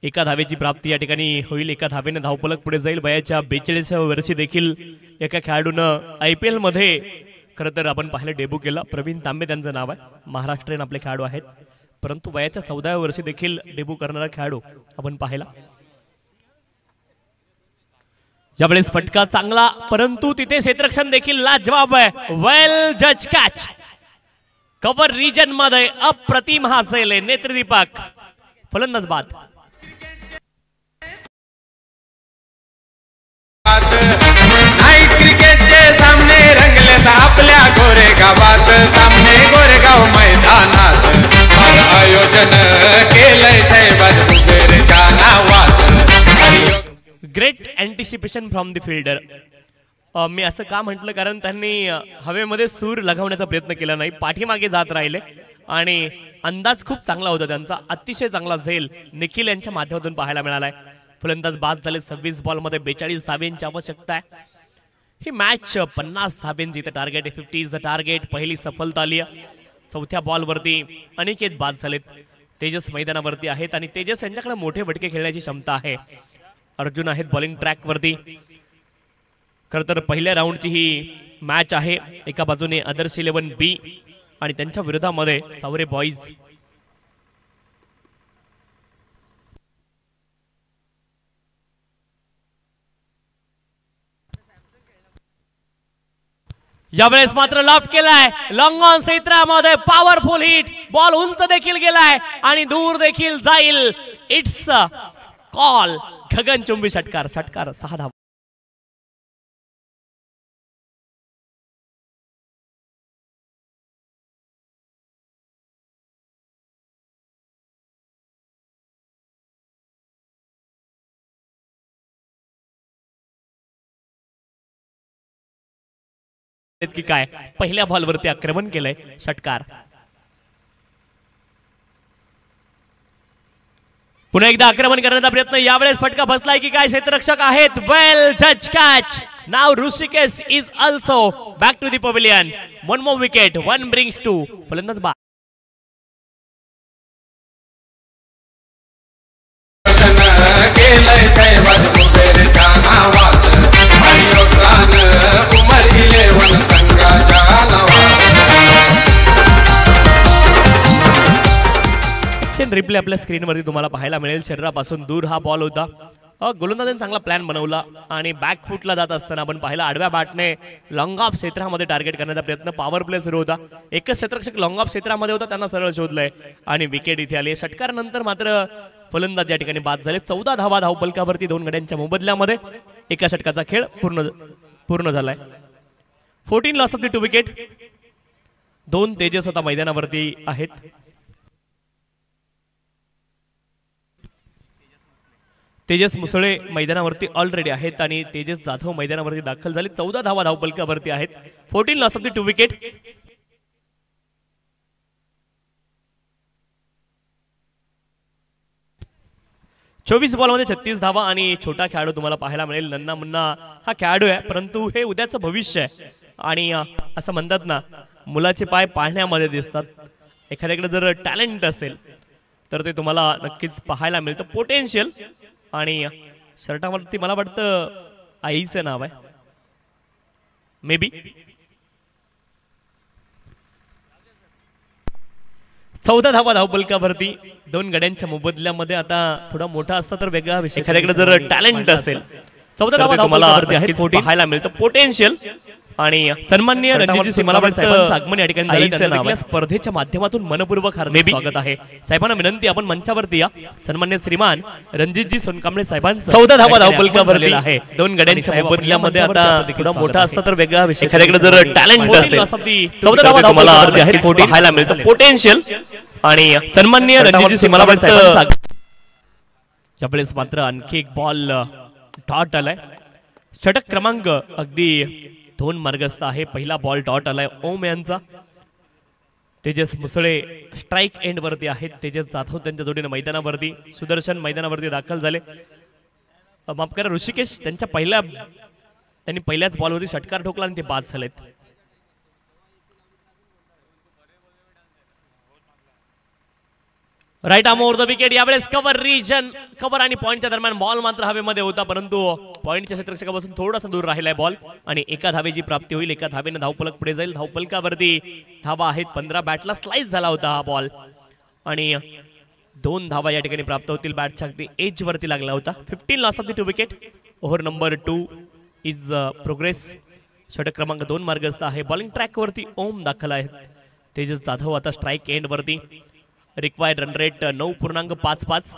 1 धावेची प्राप्ती या ठिकाणी होईल। 1 धावेने धावफलक पुढे जाईल। वयाच्या 42व्या वर्षी देखील एका खेळाडूनं IPL मध्ये खरं तर आपण पाहिलं डेब्यू केला। प्रवीण तांबे त्यांचं नाव आहे, महाराष्ट्रीयन आपले खेळाडू आहेत, परंतु वयाच्या 14व्या वर्षी देखील डेब्यू करणारा खेळाडू आपण पाहिला। यावेळेस फटका चांगला, परंतु तिथे क्षेत्ररक्षण देखील लाजवाब आहे। वेल जज कॅच। कव्हर रिजन मध्ये अप्रतिम हा सेल नेत्रदीपक, फलंदाज बाद। आपल्या गोरेगावात सामने गोरेगाव मैदानात आयोजन केलंय साहेबात बुबेरच्या नावात। Great anticipation from the fielder. मी असं का म्हटलं कारण त्यांनी हवेमध्ये सूर लगावण्याचा प्रयत्न केला नाही, पाठीमागे जात राहिले आणि अंदाज खूप चांगला होता त्यांचा, अतिशय चांगला झेल निखिल यांच्या माध्यमातून पाहायला मिळालाय. फलंदाज बाद झाले. 26 बॉलमध्ये 42 धाब्यांची आवश्यकता आहे. ही मॅच 50 धाब्यांची इथे टार्गेट आहे. 50 इज द टार्गेट. पहिली सफलता आली. चौथ्या बॉलवरती अनिकेत बाद झालेत. तेजस मैदानावरती आहेत आणि तेजस यांच्याकडे मोठे फटके खेळण्याची क्षमता आहे. अर्जुन आहेत बॉलिंग ट्रॅक वरती. खरं तर पहिल्या राऊंडची ही मॅच आहे. एका बाजूने आदर्श 11 बी आणि त्यांच्या विरोधामध्ये सावरे बॉईज. यावेळेस मात्र लॉफ्ट केलाय. लॉंग ऑन क्षेत्रामध्ये पॉवरफुल हिट. बॉल उंच देखील गेलाय आणि दूर देखील जाईल. It's call. गगनचुंबी षटकार. 6 धावा. की काय पहिल्या बॉलवरती आक्रमण केलंय. षटकार. पुन्हा एकदा आक्रमण करण्याचा प्रयत्न. यावेळेस फटका बसलाय की काय. क्षेत्ररक्षक आहेत. वेल जज catch. Now Rishikesh is also back to the pavilion. 1 more wicket. 1 brings 2. फलंदाज बाद. रिप्ले आपल्या स्क्रीनवरती तुम्हाला पाहायला मिळेल. शरीरापासून दूर हा बॉल होता. गोलंदाजाने चांगला प्लॅन बनवला आणि बॅक फुटला जात असताना आपण पाहिलं आडव्या बॅटने लॉंग ऑफ क्षेत्रामध्ये टार्गेट करण्याचा प्रयत्न. पॉवर प्ले सुरू होता. एकच क्षेत्ररक्षक लॉंग ऑफ क्षेत्रामध्ये होता. त्यांना सरळ शोधलंय आणि विकेट इथे आली. षटकार नंतर मात्र फलंदाज या ठिकाणी बाद झाले. 14 धावा धावपलकावरती 2 गड्यांच्या मोबदल्यामध्ये एका षटकाचा खेळ पूर्ण झालाय. 14 loss of the 2 wicket. 2 Tejas आता मैदानावरती आहेत. तेजस मुसळे मैदानावरती ऑलरेडी आहेत आणि तेजस जाधव मैदानावरती दाखल झाले. 14 धावा धावपलकावरती आहेत. 14 लॉस ऑफ द 2 विकेट. चोवीस बॉलमध्ये 36 धावा आणि छोटा खेळाडू तुम्हाला पाहायला मिळेल. नन्ना मुन्ना हा खेळाडू आहे परंतु हे उद्याचं भविष्य आहे आणि असं म्हणतात ना मुलाचे पाय पाळण्यामध्ये दिसतात. एखाद्याकडे जर टॅलेंट असेल तर ते तुम्हाला नक्कीच पाहायला मिळतं. पोटेन्शियल. आणि शर्टावरती मला वाटतं आईचं नाव आहे मे बी. 14 धावा धावपलकावरती 2 गड्यांच्या मोबदल्यामध्ये. आता थोडा मोठा असता तर वेगळा विषय. एखाद्याकडे जर टॅलेंट असेल 14 धावा धावपलकावरती आहेत. पाहायला मिळतं पोटेन्शियल. आणि सन्माननीय रणजितजी सोनकांबळे साहेबांचं आगमन या ठिकाणी झालं. स्पर्धेच्या माध्यमातून मनपूर्वक हार्दिक स्वागत आहे. साहेबांना विनंती आपण मंचावरती या. सन्माननीय श्रीमान रणजितजी सोनकांबळे साहेबांचं 14 धावा धावपलकावरती आहे. 2 गड्यांच्या मोबदल्यामध्ये. आता थोडा मोठा असता तर वेगळा विषय. एखाद्याकडे जर टॅलेंट असेल 14 धावा धावपलकावरती आहेत. पाहायला मिळतं पोटेन्शियल. आणि सन्माननीय रणजितजी सोनकांबळे साहेबांचं यावेळेस मात्र आणखी एक बॉल डॉट आलाय. षटक क्रमांक अगदी 2 मार्गस्थ आहे. पहिला बॉल डॉट आलाय ओम यांचा. तेजस मुसळे स्ट्राईक एंड वरती आहेत. तेजस जाधव त्यांच्या जोडीने मैदानावरती. सुदर्शन मैदानावरती दाखल झाले. माफ करा ऋषिकेश त्यांनी पहिल्याच बॉलवरती षटकार ठोकला आणि ते बाद झालेत. Right arm over the wicket. यावेळेस कव्हर आणि पॉइंटच्या दरम्यान बॉल मात्र हवेमध्ये होता परंतु पॉइंटच्या क्षेत्ररक्षकापासून थोडासा दूर राहिलाय बॉल आणि एका धावेची प्राप्ती होईल. एका धावेने धावपलक पुढे जाईल. धावपलकावरती धावा आहेत 15. बॅटला स्लाइस झाला होता हा बॉल आणि 2 धावा या ठिकाणी प्राप्त होतील. बॅटच्या अगदी एज वरती लागला होता. 15 loss of the 2 wicket. Over number 2 is progress. षटक क्रमांक 2 मार्गस्थ आहे. बॉलिंग ट्रॅक वरती ओम दाखल आहेत. तेजस जाधव आता स्ट्राईक एंड वरती. Required run rate 9.55.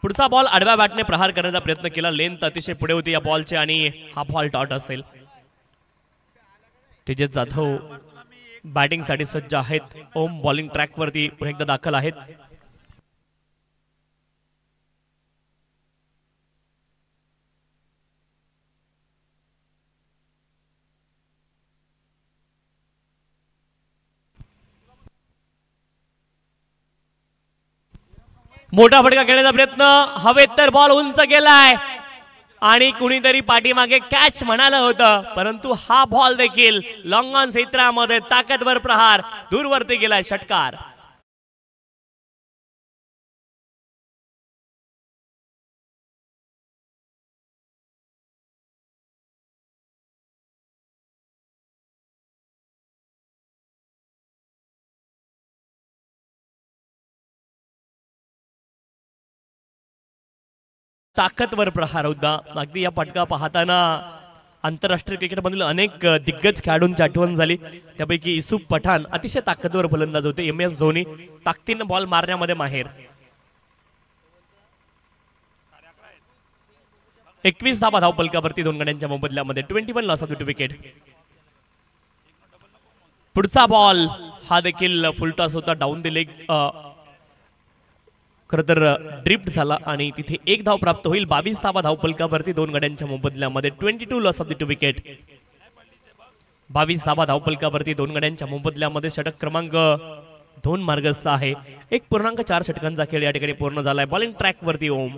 पुढचा बॉल आडव्या बॅटने प्रहार करण्याचा प्रयत्न केला. लेंथ अतिशय पुढे होती या बॉलचे आणि हा बॉल डॉट असेल. तेजस जाधव बॅटिंग साठी सज्ज आहेत. ओम बॉलिंग ट्रॅक वरती पुन्हा एकदा दाखल आहेत. मोठा फटका खेळण्याचा प्रयत्न, हवेत तर बॉल उंच गेलाय आणि कुणीतरी पाठीमागे कॅच म्हणालं होतं, परंतु हा बॉल देखील लॉंग ऑन क्षेत्रामध्ये ताकदवर प्रहार दूरवरती गेलाय, षटकार. ताकदवर प्रहार होता. अगदी या फटका पाहताना आंतरराष्ट्रीय क्रिकेटमधील अनेक दिग्गज खेळाडूंची आठवण झाली. त्यापैकी युसूफ पठाण अतिशय ताकदवर फलंदाज होते. MS धोनी ताकदीने बॉल मारण्यामध्ये माहेर. 21 धावा धावपलकावरती दोन गड्यांच्या मोबदल्यामध्ये. 21 लॉस ऑफ विकेट. पुढचा बॉल हा देखील फुलटॉस होता. डाऊन द लेग खरं तर ड्रिफ्ट झाला आणि तिथे एक धाव प्राप्त होईल. 22 धावा धावपलकावरती दोन गड्यांच्या मोबदल्यामध्ये. 22 लॉस ऑफ द विकेट. 22 धावा धावपलकावरती दोन गड्यांच्या मोबदल्यामध्ये. षटक क्रमांक 2 मार्गस्थ आहे. 1.4 षटकांचा खेळ या ठिकाणी पूर्ण झालाय. बॉलिंग ट्रॅक वरती ओम.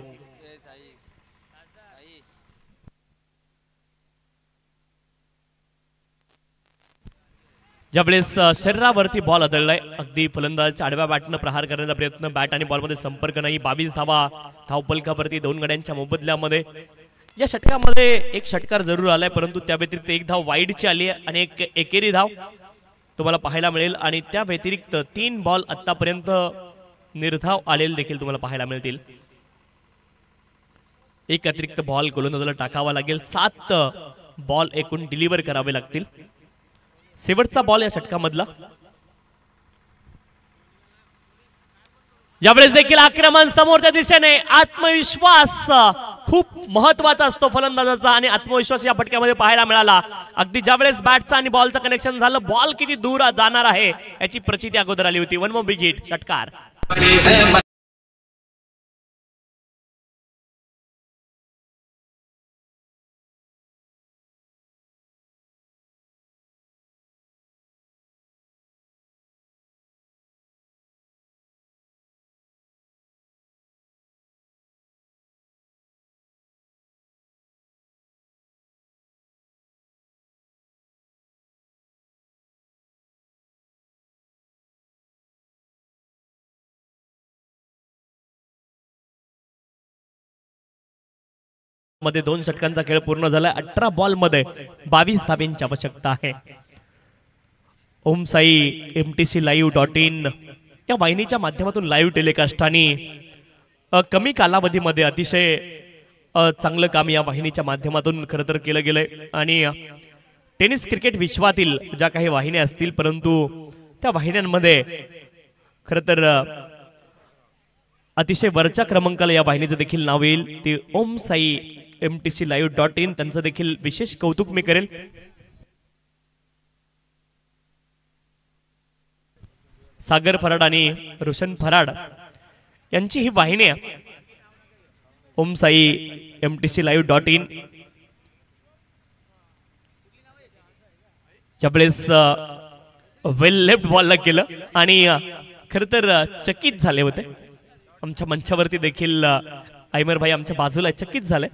ज्यावेळेस शरीरावरती बॉल आदळलाय. अगदी फलंदाज आडव्या बॅटनं प्रहार करण्याचा प्रयत्न. बॅट आणि बॉलमध्ये संपर्क नाही. 22 धावा धावपलकावरती दोन गड्यांच्या मोबदल्यामध्ये. या षटकामध्ये एक षटकार जरूर आलाय, परंतु त्या व्यतिरिक्त एक धाव वाईडची आली आहे आणि एक एकेरी धाव तुम्हाला पाहायला मिळेल. आणि त्या व्यतिरिक्त 3 बॉल आतापर्यंत निर्धाव आलेले देखील तुम्हाला पाहायला मिळतील. एक अतिरिक्त बॉल गोलंदाजाला टाकावा लागेल. 7 बॉल एकूण डिलिव्हर करावे लागतील. शेवटचा बॉल या षटकामधला. यावेळेस देखील आक्रमण समोरच्या दिशेने. आत्मविश्वास खूप महत्वाचा असतो फलंदाजाचा आणि आत्मविश्वास या फटक्यामध्ये पाहायला मिळाला. अगदी ज्यावेळेस बॅटचा आणि बॉलचं कनेक्शन झालं, बॉल किती दूर जाणार आहे याची प्रचिती अगोदर आली होती. 1 मोर बिग हिट, षटकार. मध्ये 2 षटकांचा खेळ पूर्ण झाला. 18 बॉल मध्ये 22 धाब्यांची आवश्यकता आहे. ओम साई MTClive.in या वाहिनीच्या माध्यमातून लाईव्ह टेलिकास्ट आणि कमी कालावधीमध्ये अतिशय चांगलं काम या वाहिनीच्या माध्यमातून खरं तर केलं गेलंय. आणि टेनिस क्रिकेट विश्वातील ज्या काही वाहिन्या असतील, परंतु त्या वाहिन्यांमध्ये खरं तर अतिशय वरच्या क्रमांकाला या वाहिनीचं देखील नाव येईल. ते ओम साई MTClive.in. त्यांचं देखील विशेष कौतुक मी करेल. सागर फराड आणि रोशन फराड यांची ही वाहिनी आहे ओम साई MTClive.in. ज्यावेळेस वेल लेफ्ट बॉलला केलं आणि खरं तर चकित झाले होते. आमच्या मंचावरती देखील आयमर भाई आमच्या बाजूला चकित झाले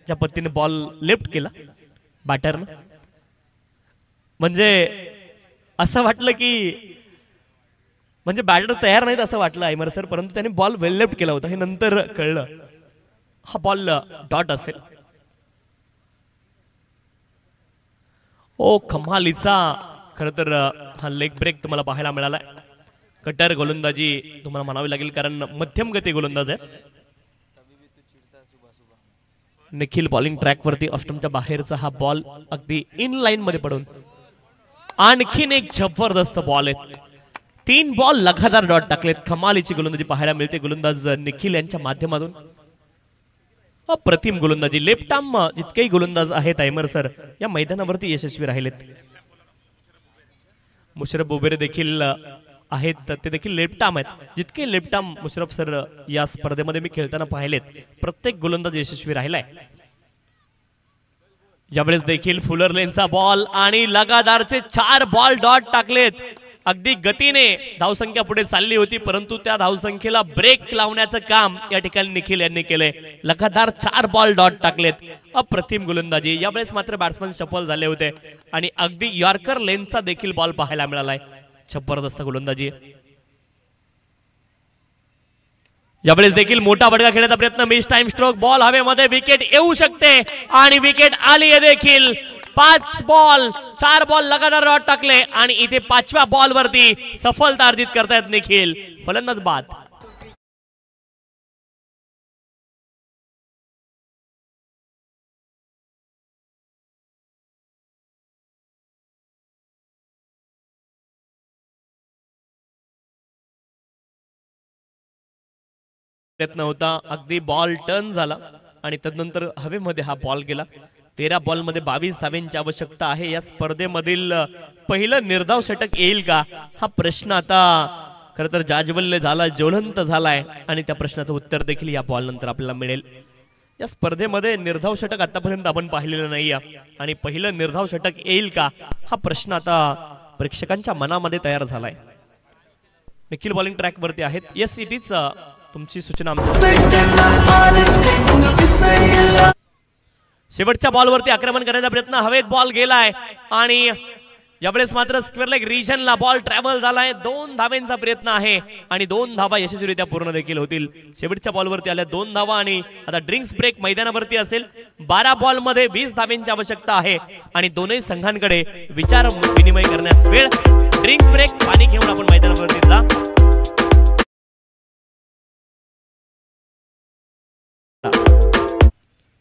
ज्या पद्धतीने बॉल लेफ्ट केला बॅटरनं. म्हणजे असं वाटलं की म्हणजे बॅटर तयार नाहीत असं वाटलं आयमर सर, परंतु त्याने बॉल वेल लेफ्ट केला होता हे नंतर कळलं. हा बॉल डॉट असेल. ओ कमालीचा खरं तर हा लेग ब्रेक तुम्हाला पाहायला मिळाला. कटर गोलंदाजी तुम्हाला म्हणावी लागेल, कारण मध्यम गती गोलंदाज आहे. निखिल बॉलिंग ट्रॅक वरती ऑस्टमच्या बाहेरचा हा बॉल अगदी इन लाईन मध्ये पडून आणखीन एक जबरदस्त बॉल आहे. 3 बॉल लगातार डॉट टाकलेत. कमालीची गोलंदाजी पाहायला मिळते गोलंदाज निखिल यांच्या माध्यमातून. अप्रतिम गोलंदाजी. लेफ्ट आर्म जितकेही गोलंदाज आहेत आयमर सर या मैदानावरती यशस्वी राहिलेत. मुशरफ बोबेरे देखील आहेत, ते देखील लेफ्ट आर्म आहेत. जितके लेफ्ट आर्म मुशरफ सर या स्पर्धेमध्ये मी खेळताना पाहिलेत, प्रत्येक गोलंदाज यशस्वी राहिलाय. यावेळेस देखील फुलर लेनचा बॉल आणि लगातारचे 4 बॉल डॉट टाकलेत. अगदी गतीने धावसंख्या पुढे चालली होती, परंतु त्या धावसंख्येला ब्रेक लावण्याचं काम या ठिकाणी निखिल यांनी केले. लगातार 4 बॉल डॉट टाकलेत. अप्रतिम गोलंदाजी. यावेळेस मात्र बॅट्समन सफल झाले होते आणि अगदी यॉर्कर लेनचा देखील बॉल पाहायला मिळालाय. जबरदस्त गोलंदाजी. यावेळेस देखील मोठा बडगा खेळण्याचा प्रयत्न. Miss time stroke. बॉल हवेमध्ये. विकेट येऊ शकते आणि विकेट आली आहे देखील. 5 बॉल 4 बॉल लगातार डॉट टाकले आणि इथे 5व्या बॉल वरती सफलता अर्जित करतायत निखिल. फलंदाज बाद. प्रयत्न होता. अगदी बॉल टर्न झाला आणि तदनंतर हवेमध्ये हा बॉल गेला. 13 बॉल मध्ये 22 धावांची आवश्यकता आहे. या स्पर्धेमधील पहिलं निर्धाव षटक येईल का हा प्रश्न आता खरं तर जाज्वल्य झाला, ज्वलंत झालाय आणि त्या प्रश्नाचं उत्तर देखील या बॉल नंतर आपल्याला मिळेल. या स्पर्धेमध्ये निर्धाव षटक आतापर्यंत आपण पाहिलेलं नाही आणि पहिलं निर्धाव षटक येईल का हा प्रश्न आता प्रेक्षकांच्या मनामध्ये तयार झालाय. निखिल बॉलिंग ट्रॅक वरती आहेत. येस सिटीच तुमची सूचना शेवटच्या बॉलवरती आक्रमण करण्याचा प्रयत्न. हवेत बॉल गेलाय आणि यावेळेस मात्र स्क्वेअर लेग रिजनला बॉल ट्रॅव्हल झालाय. 2 धावांचा प्रयत्न आहे आणि 2 धावा यशस्वीरित्या पूर्ण देखील होतील. शेवटच्या बॉलवरती आल्या 2 धावा आणि आता ड्रिंक्स ब्रेक मैदानावरती असेल. 12 बॉल मध्ये 20 धावांची आवश्यकता आहे आणि दोन्ही संघांकडे विचार विनिमय करण्यास वेळ. Drinks break. पाणी घेऊन आपण मैदानावरती जा.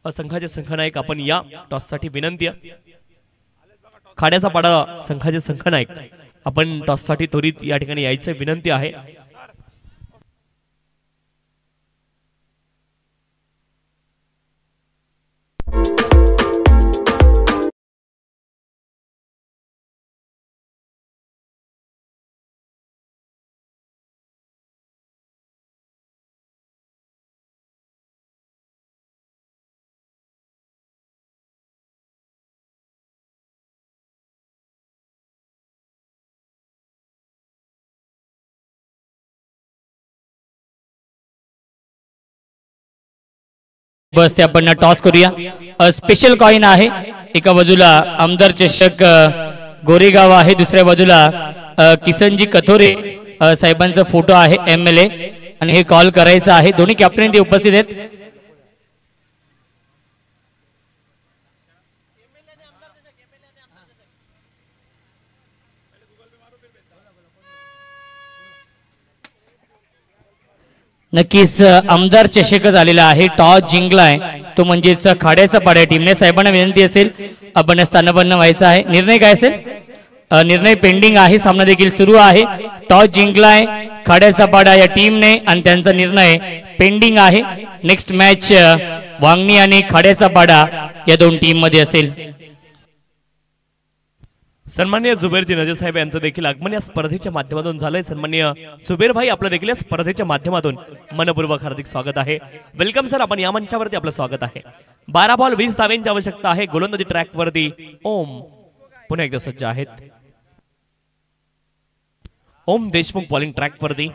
संघाचे संघनायक आपण या. टॉस साठी विनंती. खाड्याचा पाडा संघाचे संघनायक आपण टॉस साठी त्वरित या ठिकाणी यायचं विनंती आहे. बस ते आपण टॉस करूया. स्पेशल कॉइन आहे. एका बाजूला आमदार चषक गोरेगाव आहे, दुसऱ्या बाजूला किसनजी कथोरे साहेबांचा फोटो आहे MLA आणि हे कॉल करायचं आहे. दोन्ही कॅप्टन ते उपस्थित आहेत. नक्कीच आमदार चषक झालेला आहे. टॉस जिंकलाय तो म्हणजेच खाड्याचा पाड्या टीमने. साहेबांना विनंती असेल आपण स्थानपन्न व्हायचं आहे. निर्णय काय असेल? निर्णय पेंडिंग आहे. सामना देखील सुरू आहे. टॉस जिंकलाय खाड्याचा पाडा या टीमने आणि त्यांचा निर्णय पेंडिंग आहे. नेक्स्ट मॅच वांगणी आणि खाड्याचा पाडा या 2 टीम मध्ये असेल. सन्माननीय जुबेरजी नजे साहेब यांचं देखील आगमन या स्पर्धेच्या माध्यमातून झालंय. सन्माननीय जुबेर भाई आपलं देखील या स्पर्धेच्या माध्यमातून मनपूर्वक हार्दिक स्वागत आहे. Welcome sir. आपण या मंचावरती आपलं स्वागत आहे. 12 बॉल 20 धावांची आवश्यकता आहे. गोलंदाजी ट्रॅक वरती ओम पुन्हा एकदा सज्ज आहेत. ओम देशमुख बॉलिंग ट्रॅक वरती.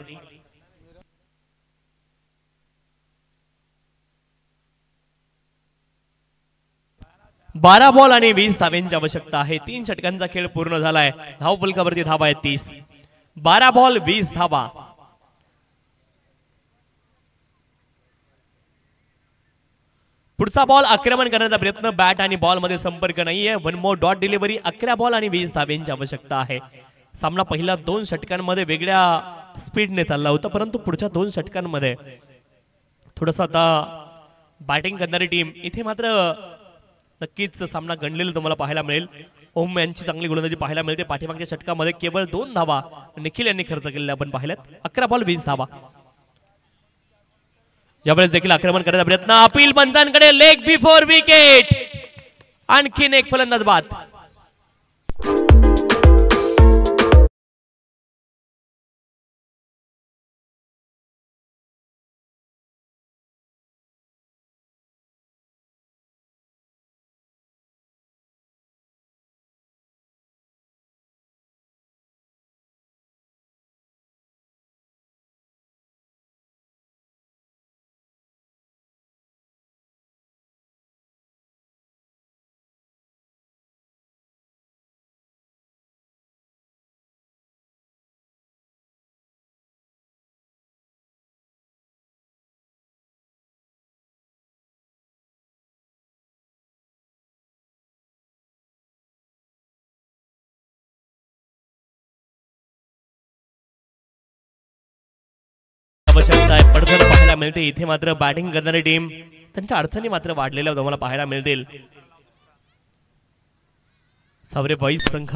बारा बॉल आणि 20 धावांची आवश्यकता आहे. 3 षटकांचा खेळ पूर्ण झालाय. धाव फलकावरती धावा आहेत 30. 12 बॉल 20 धावा. पुढचा बॉल आक्रमण करण्याचा प्रयत्न. बॅट आणि बॉल मध्ये संपर्क नाहीये. 1 मोर डॉट डिलिव्हरी. 11 बॉल आणि 20 धावांची आवश्यकता आहे. सामना पहिल्या 2 षटकांमध्ये वेगळ्या स्पीडने चालला होता, परंतु पुढच्या 2 षटकांमध्ये थोडंसं आता बॅटिंग करणारी टीम इथे मात्र नक्कीच सामना गणलेला तुम्हाला पाहायला मिळेल. ओम यांची चांगली गोलंदाजी पाहायला मिळते. पाठीमागच्या षटकामध्ये केवळ 2 धावा निखिल यांनी खर्च केलेल्या आपण पाहिल्यात. 11 बॉल 20 धावा. यावेळेस देखील आक्रमण करण्याचा प्रयत्न. अपील पंचांकडे. Leg before wicket. आणखीन एक फलंदाज बाद. आवश्यकता आहे पडझड पाहायला मिळते. इथे मात्र बॅटिंग करणारी टीम त्यांच्या अडचणी मात्र वाढलेल्या तुम्हाला पाहायला मिळतील. सावरे बॉईज संघ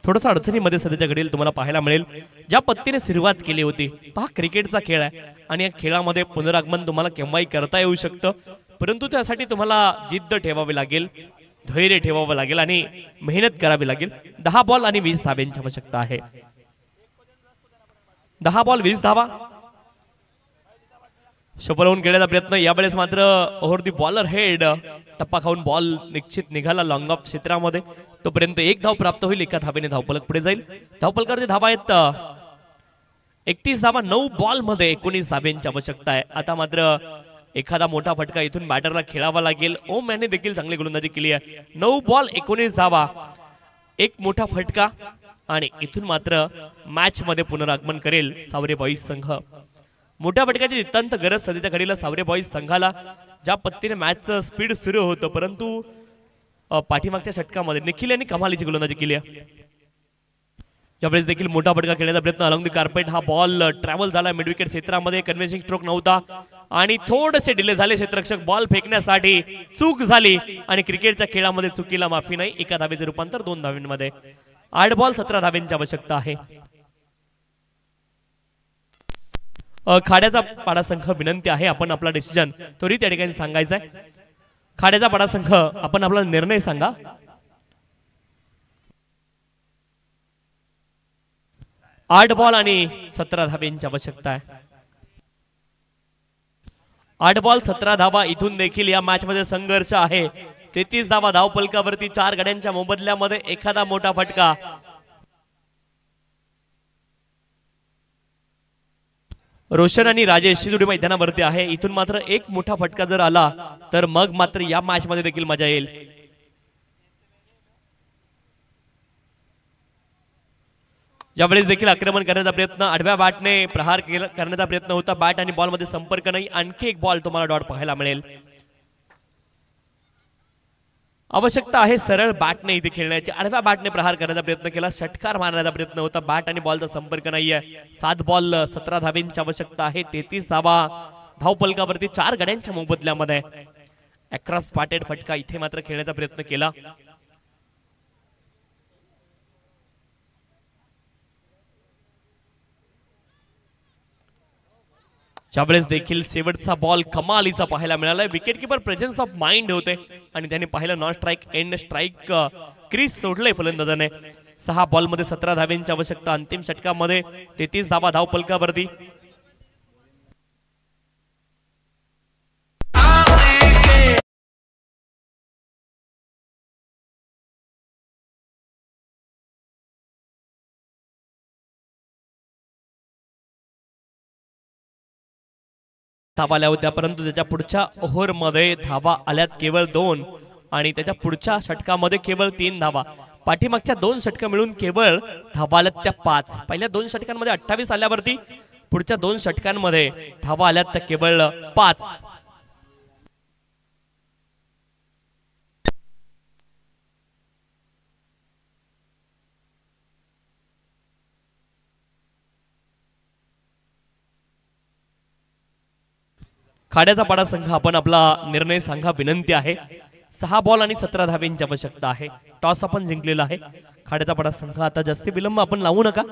थोडासा अडचणीमध्ये सध्याच्या घडीला तुम्हाला पाहायला मिळेल. ज्या पद्धतीने सुरुवात केली होती पहा, क्रिकेटचा खेळ आहे आणि या खेळामध्ये पुनरागमन तुम्हाला केव्हाही करता येऊ शकतं, परंतु त्यासाठी तुम्हाला जिद्द ठेवावी लागेल, धैर्य ठेवावं लागेल आणि मेहनत करावी लागेल. 10 बॉल आणि 20 धाब्यांची आवश्यकता आहे. 10 बॉल 20 धावा. शफल होऊन खेळण्याचा प्रयत्न यावेळेस मात्र ओव्हर दी बॉलर हेड टप्पा खाऊन बॉल निश्चित निघाला लॉंग ऑफ क्षेत्रामध्ये. तोपर्यंत 1 धाव प्राप्त होईल. एका धावेने धावफलक पुढे जाईल. धावफलकाचे धावा आहेत 31 धावा. 9 बॉल मध्ये 19 धाव्यांची आवश्यकता आहे. आता मात्र एखादा मोठा फटका इथून बॅटरला खेळावा लागेल. ओम याने देखील चांगली गोलंदाजी केली आहे. 9 बॉल 19 धावा, एक मोठा फटका आणि इथून मात्र मॅच मध्ये पुनरागमन करेल सावरे बॉईज संघ. मोठ्या फटक्याची नितांत गरज सध्याच्या घडीला सावरे बॉईज संघाला. ज्या पद्धतीने मॅचचं स्पीड सुरू होतं, परंतु पाठीमागच्या षटकामध्ये निखिल यांनी कमालीची गोलंदाजी केली आहे. यावेळेस देखील मोठा फटका खेळण्याचा प्रयत्न अलॉंग द कार्पेट. हा बॉल ट्रॅव्हल झाला मिड विकेट क्षेत्रामध्ये. कन्व्हेन्सिंग स्ट्रोक नव्हता आणि थोडेसे डिले झाले. क्षेत्ररक्षक बॉल फेकण्यासाठी चूक झाली आणि क्रिकेटच्या खेळामध्ये चुकीला माफी नाही. एका धावेचे रूपांतर 2 धावांमध्ये. 8 बॉल 17 धाव्यांची आवश्यकता आहे. खाड्याचा पाडा संघ विनंती आहे आपण आपला डिसिजन त्वरित या ठिकाणी सांगायचा आहे. खाड्याचा पाडा संघ आपण आपला निर्णय सांगा. आठ बॉल आणि 17 धाव्यांची आवश्यकता आहे. 8 बॉल 17 धावा. इथून देखील या मॅच मध्ये संघर्ष आहे. 33 धावा धावपलकावरती. 4 गड्यांच्या मोबदल्यामध्ये एखादा मोठा फटका. रोशन आणि राजेश ही जोडी मैदानावरती आहे. इथून मात्र एक मोठा फटका जर आला तर मग मात्र या मॅच मध्ये देखील मजा येईल. यावेळेस देखील आक्रमण करण्याचा प्रयत्न, आडव्या बॅटने प्रहार करण्याचा प्रयत्न होता. बॅट आणि बॉल मध्ये संपर्क नाही. आणखी एक बॉल तुम्हाला डॉट पाहायला मिळेल. आवश्यकता आहे सरळ बॅटने इथे खेळण्याची. आडव्या बॅटने प्रहार करण्याचा प्रयत्न केला. षटकार मारण्याचा प्रयत्न होता. बॅट आणि बॉलचा संपर्क नाहीये. 7 बॉल 17 धाव्यांची आवश्यकता आहे. 33 धावा धावपलकावरती. 4 गड्यांच्या मोबदल्यामध्ये अक्रॉस पाटेड फटका इथे मात्र खेळण्याचा प्रयत्न केला. यावेळेस देखील शेवटचा बॉल कमालीचा पाहायला मिळाला. Wicket keeper presence of mind होते आणि त्यांनी पाहिलं non strike end strike crease सोडले फलंदाजाने. 6 बॉल मध्ये 17 धाव्यांची आवश्यकता. अंतिम षटकामध्ये 33 धावा धावपलकावरती. धावा आल्या होत्या, परंतु त्याच्या पुढच्या ओव्हर मध्ये धावा आल्यात केवळ 2 आणि त्याच्या पुढच्या षटकामध्ये केवळ 3 धावा. पाठीमागच्या 2 षटकं मिळून केवळ धावा आल्यात त्या 5. पहिल्या 2 षटकांमध्ये 28 आल्यावरती पुढच्या 2 षटकांमध्ये धावा आल्यात त्या केवळ 5. खाड्याचा पाडा संघ आपण आपला निर्णय सांगा विनंती आहे. 6 बॉल आणि 17 धाव्यांची आवश्यकता आहे. टॉस आपण जिंकलेला आहे. खाड्याचा पाडा संघ आता जास्ती विलंब आपण लावू नका,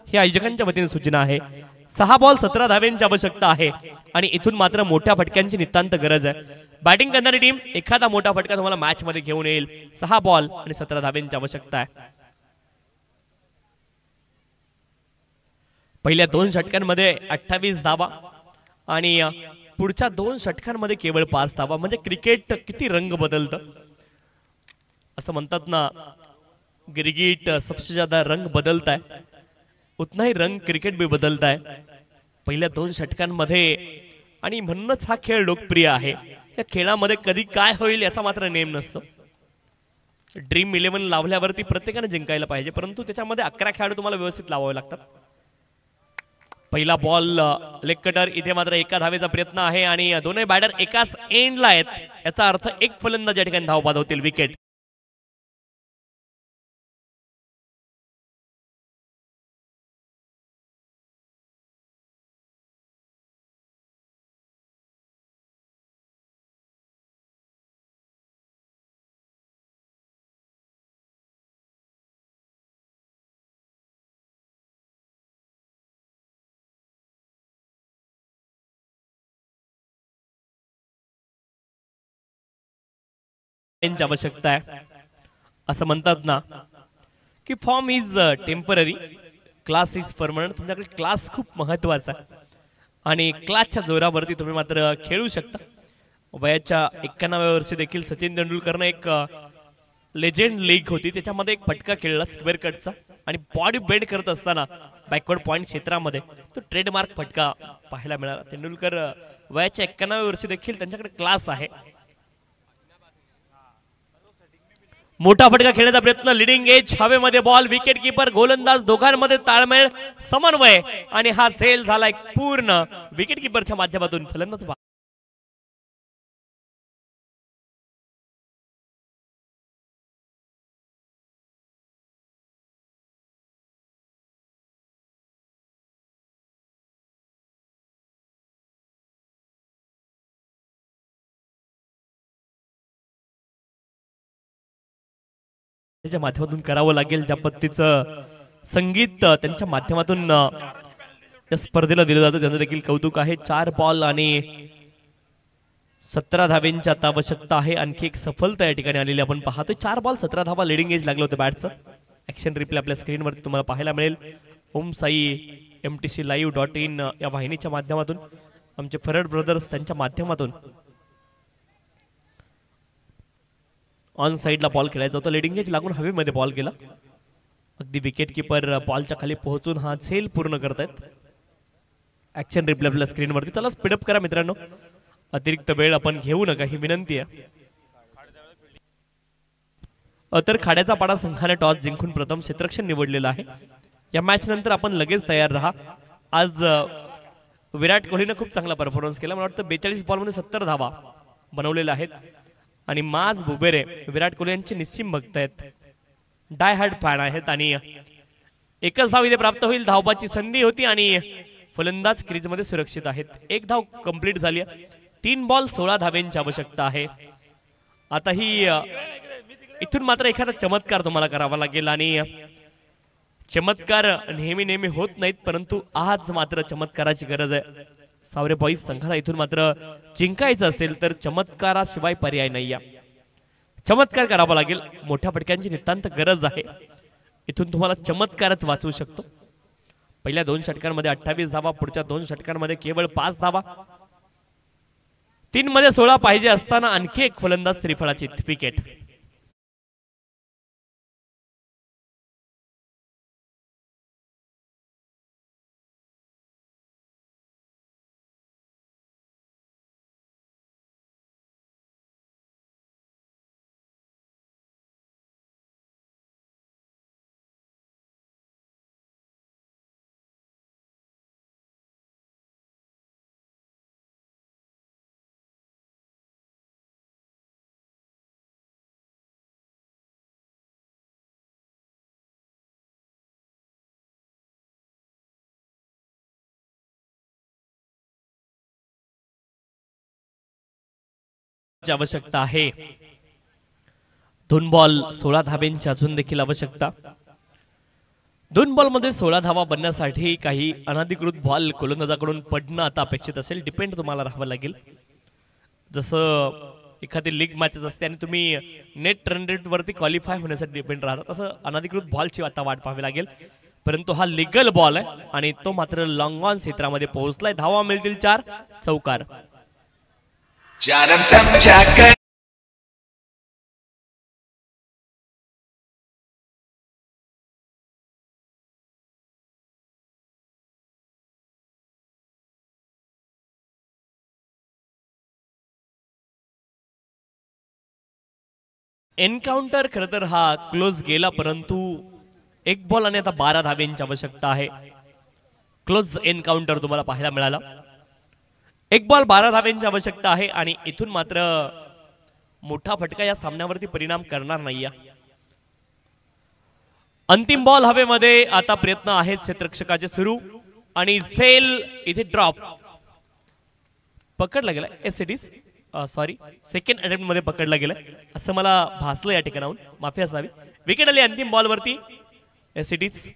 ही आयोजकांच्या वतीने सूचना आहे. 6 बॉल 17 धाव्यांची आवश्यकता आहे आणि इथून मात्र मोठ्या फटक्यांची नितांत गरज आहे. बॅटिंग करणारी टीम एखादा मोठा फटका तुम्हाला मॅच मध्ये घेऊन येईल. 6 बॉल आणि 17 धाव्यांची आवश्यकता आहे. पहिल्या 2 षटकांमध्ये 28 धावा आणि पुढच्या 2 षटकांमध्ये केवळ 5 धावा. म्हणजे क्रिकेट किती रंग बदलतं असं म्हणतात ना, गिरगिट सबसे ज्यादा रंग बदलता है उतना ही रंग क्रिकेट भी बदलता है. पहिल्या 2 षटकांमध्ये आणि म्हणूनच हा खेळ लोकप्रिय आहे. या खेळामध्ये कधी काय होईल याचा मात्र नेम नसतो. ड्रीम 11 लावल्यावरती प्रत्येकाने जिंकायला पाहिजे, परंतु त्याच्यामध्ये 11 खेळाडू तुम्हाला व्यवस्थित लावावे लागतात. पहिला बॉल लेग कटर. इथे मात्र एका धावेचा प्रयत्न आहे आणि दोन्ही बॅटर एकाच एंडला आहेत. याचा अर्थ एक फलंदाज या ठिकाणी धाव बांधवतील. विकेट. यांची आवश्यकता आहे. असं म्हणतात ना की form is temporary, class is permanent. तुमच्याकडे क्लास खूप महत्वाचा आहे आणि क्लासच्या जोरावरती तुम्ही मात्र खेळू शकता. वयाच्या 91व्या वर्षी देखील सचिन तेंडुलकरने एक लेजेंड लीग होती, त्याच्यामध्ये एक फटका खेळला स्क्वेअर कटचा आणि बॉडी बेंड करत असताना बॅकवर्ड पॉइंट क्षेत्रामध्ये तो ट्रेडमार्क फटका पाहायला मिळाला. तेंडुलकर वयाच्या 91व्या वर्षी देखील त्यांच्याकडे क्लास आहे. मोठा फटका खेळण्याचा प्रयत्न, लिडिंग एज, हवेमध्ये बॉल, विकेट किपर, गोलंदाज दोघांमध्ये ताळमेळ, समन्वय आणि हा झेल झाला एक पूर्ण विकेट किपरच्या माध्यमातून. फलंदाज त्याच्या माध्यमातून करावं लागेल. ज्या पद्धतीचं संगीत त्यांच्या माध्यमातून या स्पर्धेला दिलं जातं त्यांचं देखील कौतुक आहे. 4 बॉल आणि 17 धाव्यांची आता आवश्यकता आहे. आणखी एक सफलता या ठिकाणी आलेली आपण पाहतोय. 4 बॉल 17 धावा लिडिंग एज लागलं होतं बॅटचं. ऍक्शन रिप्ले आपल्या स्क्रीनवरती तुम्हाला पाहायला मिळेल. ओम साई mtclive.in या वाहिनीच्या माध्यमातून, आमचे फरड ब्रदर्स त्यांच्या माध्यमातून ऑन साइडला बॉल खेळायचा होता. लिडिंग एज लागून हवेमध्ये बॉल गेला. अगदी विकेट किपर बॉलच्या खाली पोहोचून हा झेल पूर्ण करतायत. ऍक्शन रिप्ले आपल्या स्क्रीनवरती. चला स्पीडअप करा मित्रांनो, अतिरिक्त वेळ आपण घेऊ नका ही विनंती आहे. तर खाड्याचा पाडा संघाने टॉस जिंकून प्रथम क्षेत्ररक्षण निवडलेलं आहे. या मॅच नंतर आपण लगेच तयार राहा. आज विराट कोहलीने खूप चांगला परफॉर्मन्स केला. मला वाटतं 42 बॉलमध्ये 70 धावा बनवलेल्या आहेत आणि माज बुबेरे विराट कोहली यांचे निस्सीम भक्त आहेत, डाय हार्ड फॅन आहेत आणि एकच धाव इथे प्राप्त होईल. धावबाची संधी होती आणि फलंदाज क्रीजमध्ये सुरक्षित आहेत. एक धाव कंप्लीट झाली. 3 बॉल 16 धाव्यांची आवश्यकता आहे. आता ही इथून मात्र एखादा चमत्कार तुम्हाला करावा लागेल आणि चमत्कार नेहमी नेहमी होत नाहीत, परंतु आज मात्र चमत्काराची गरज आहे. सावरे बॉईज संघाला इथून मात्र जिंकायचं असेल तर चमत्काराशिवाय पर्याय नाही. चमत्कार करावा लागेल. मोठ्या फटक्यांची नितांत गरज आहे. इथून तुम्हाला चमत्कारच वाचवू शकतो. पहिल्या 2 षटकांमध्ये 28 धावा, पुढच्या 2 षटकांमध्ये केवळ 5 धावा. 3 मध्ये 16 पाहिजे असताना आणखी एक फलंदाज त्रिफळाची विकेट. आवश्यकता आहे. 2 बॉल 16 धाब्यांची अजून देखील आवश्यकता. 2 बॉल मध्ये 16 धावा बनण्यासाठी काही अनधिकृत बॉल गोलंदाजाकडून पडणं आता अपेक्षित असेल. डिपेंड तुम्हाला राहावं लागेल. जसं एखादी लीग मॅचेस असते आणि तुम्ही नेट रन रेट वरती क्वालिफाय होण्यासाठी डिपेंड राहता, तसं अनधिकृत बॉलची आता वाट पाहावी लागेल. परंतु हा लीगल बॉल आहे आणि तो मात्र लॉंग ऑन क्षेत्रामध्ये पोहोचलाय. धावा मिळतील 4. चौकार. जानम समझा कर एन्काउंटर खरं तर हा क्लोज गेला, परंतु 1 बॉल आणि आता 12 धाव्यांची आवश्यकता आहे. क्लोज एन्काउंटर तुम्हाला पाहायला मिळाला. 1 बॉल 12 धाव्यांची आवश्यकता आहे आणि इथून मात्र मोठा फटका या सामन्यावरती परिणाम करणार नाही. अंतिम बॉल हवेमध्ये. आता प्रयत्न आहेत क्षेत्ररक्षकाचे सुरू आणि झेल इथे ड्रॉप पकडला गेला. एसइडीज सॉरी सेकंड अटेम्प्ट मध्ये पकडला गेला असं मला भासलं या ठिकाणाहून, माफी असावी. विकेट आली अंतिम बॉल वरती. एसइडीज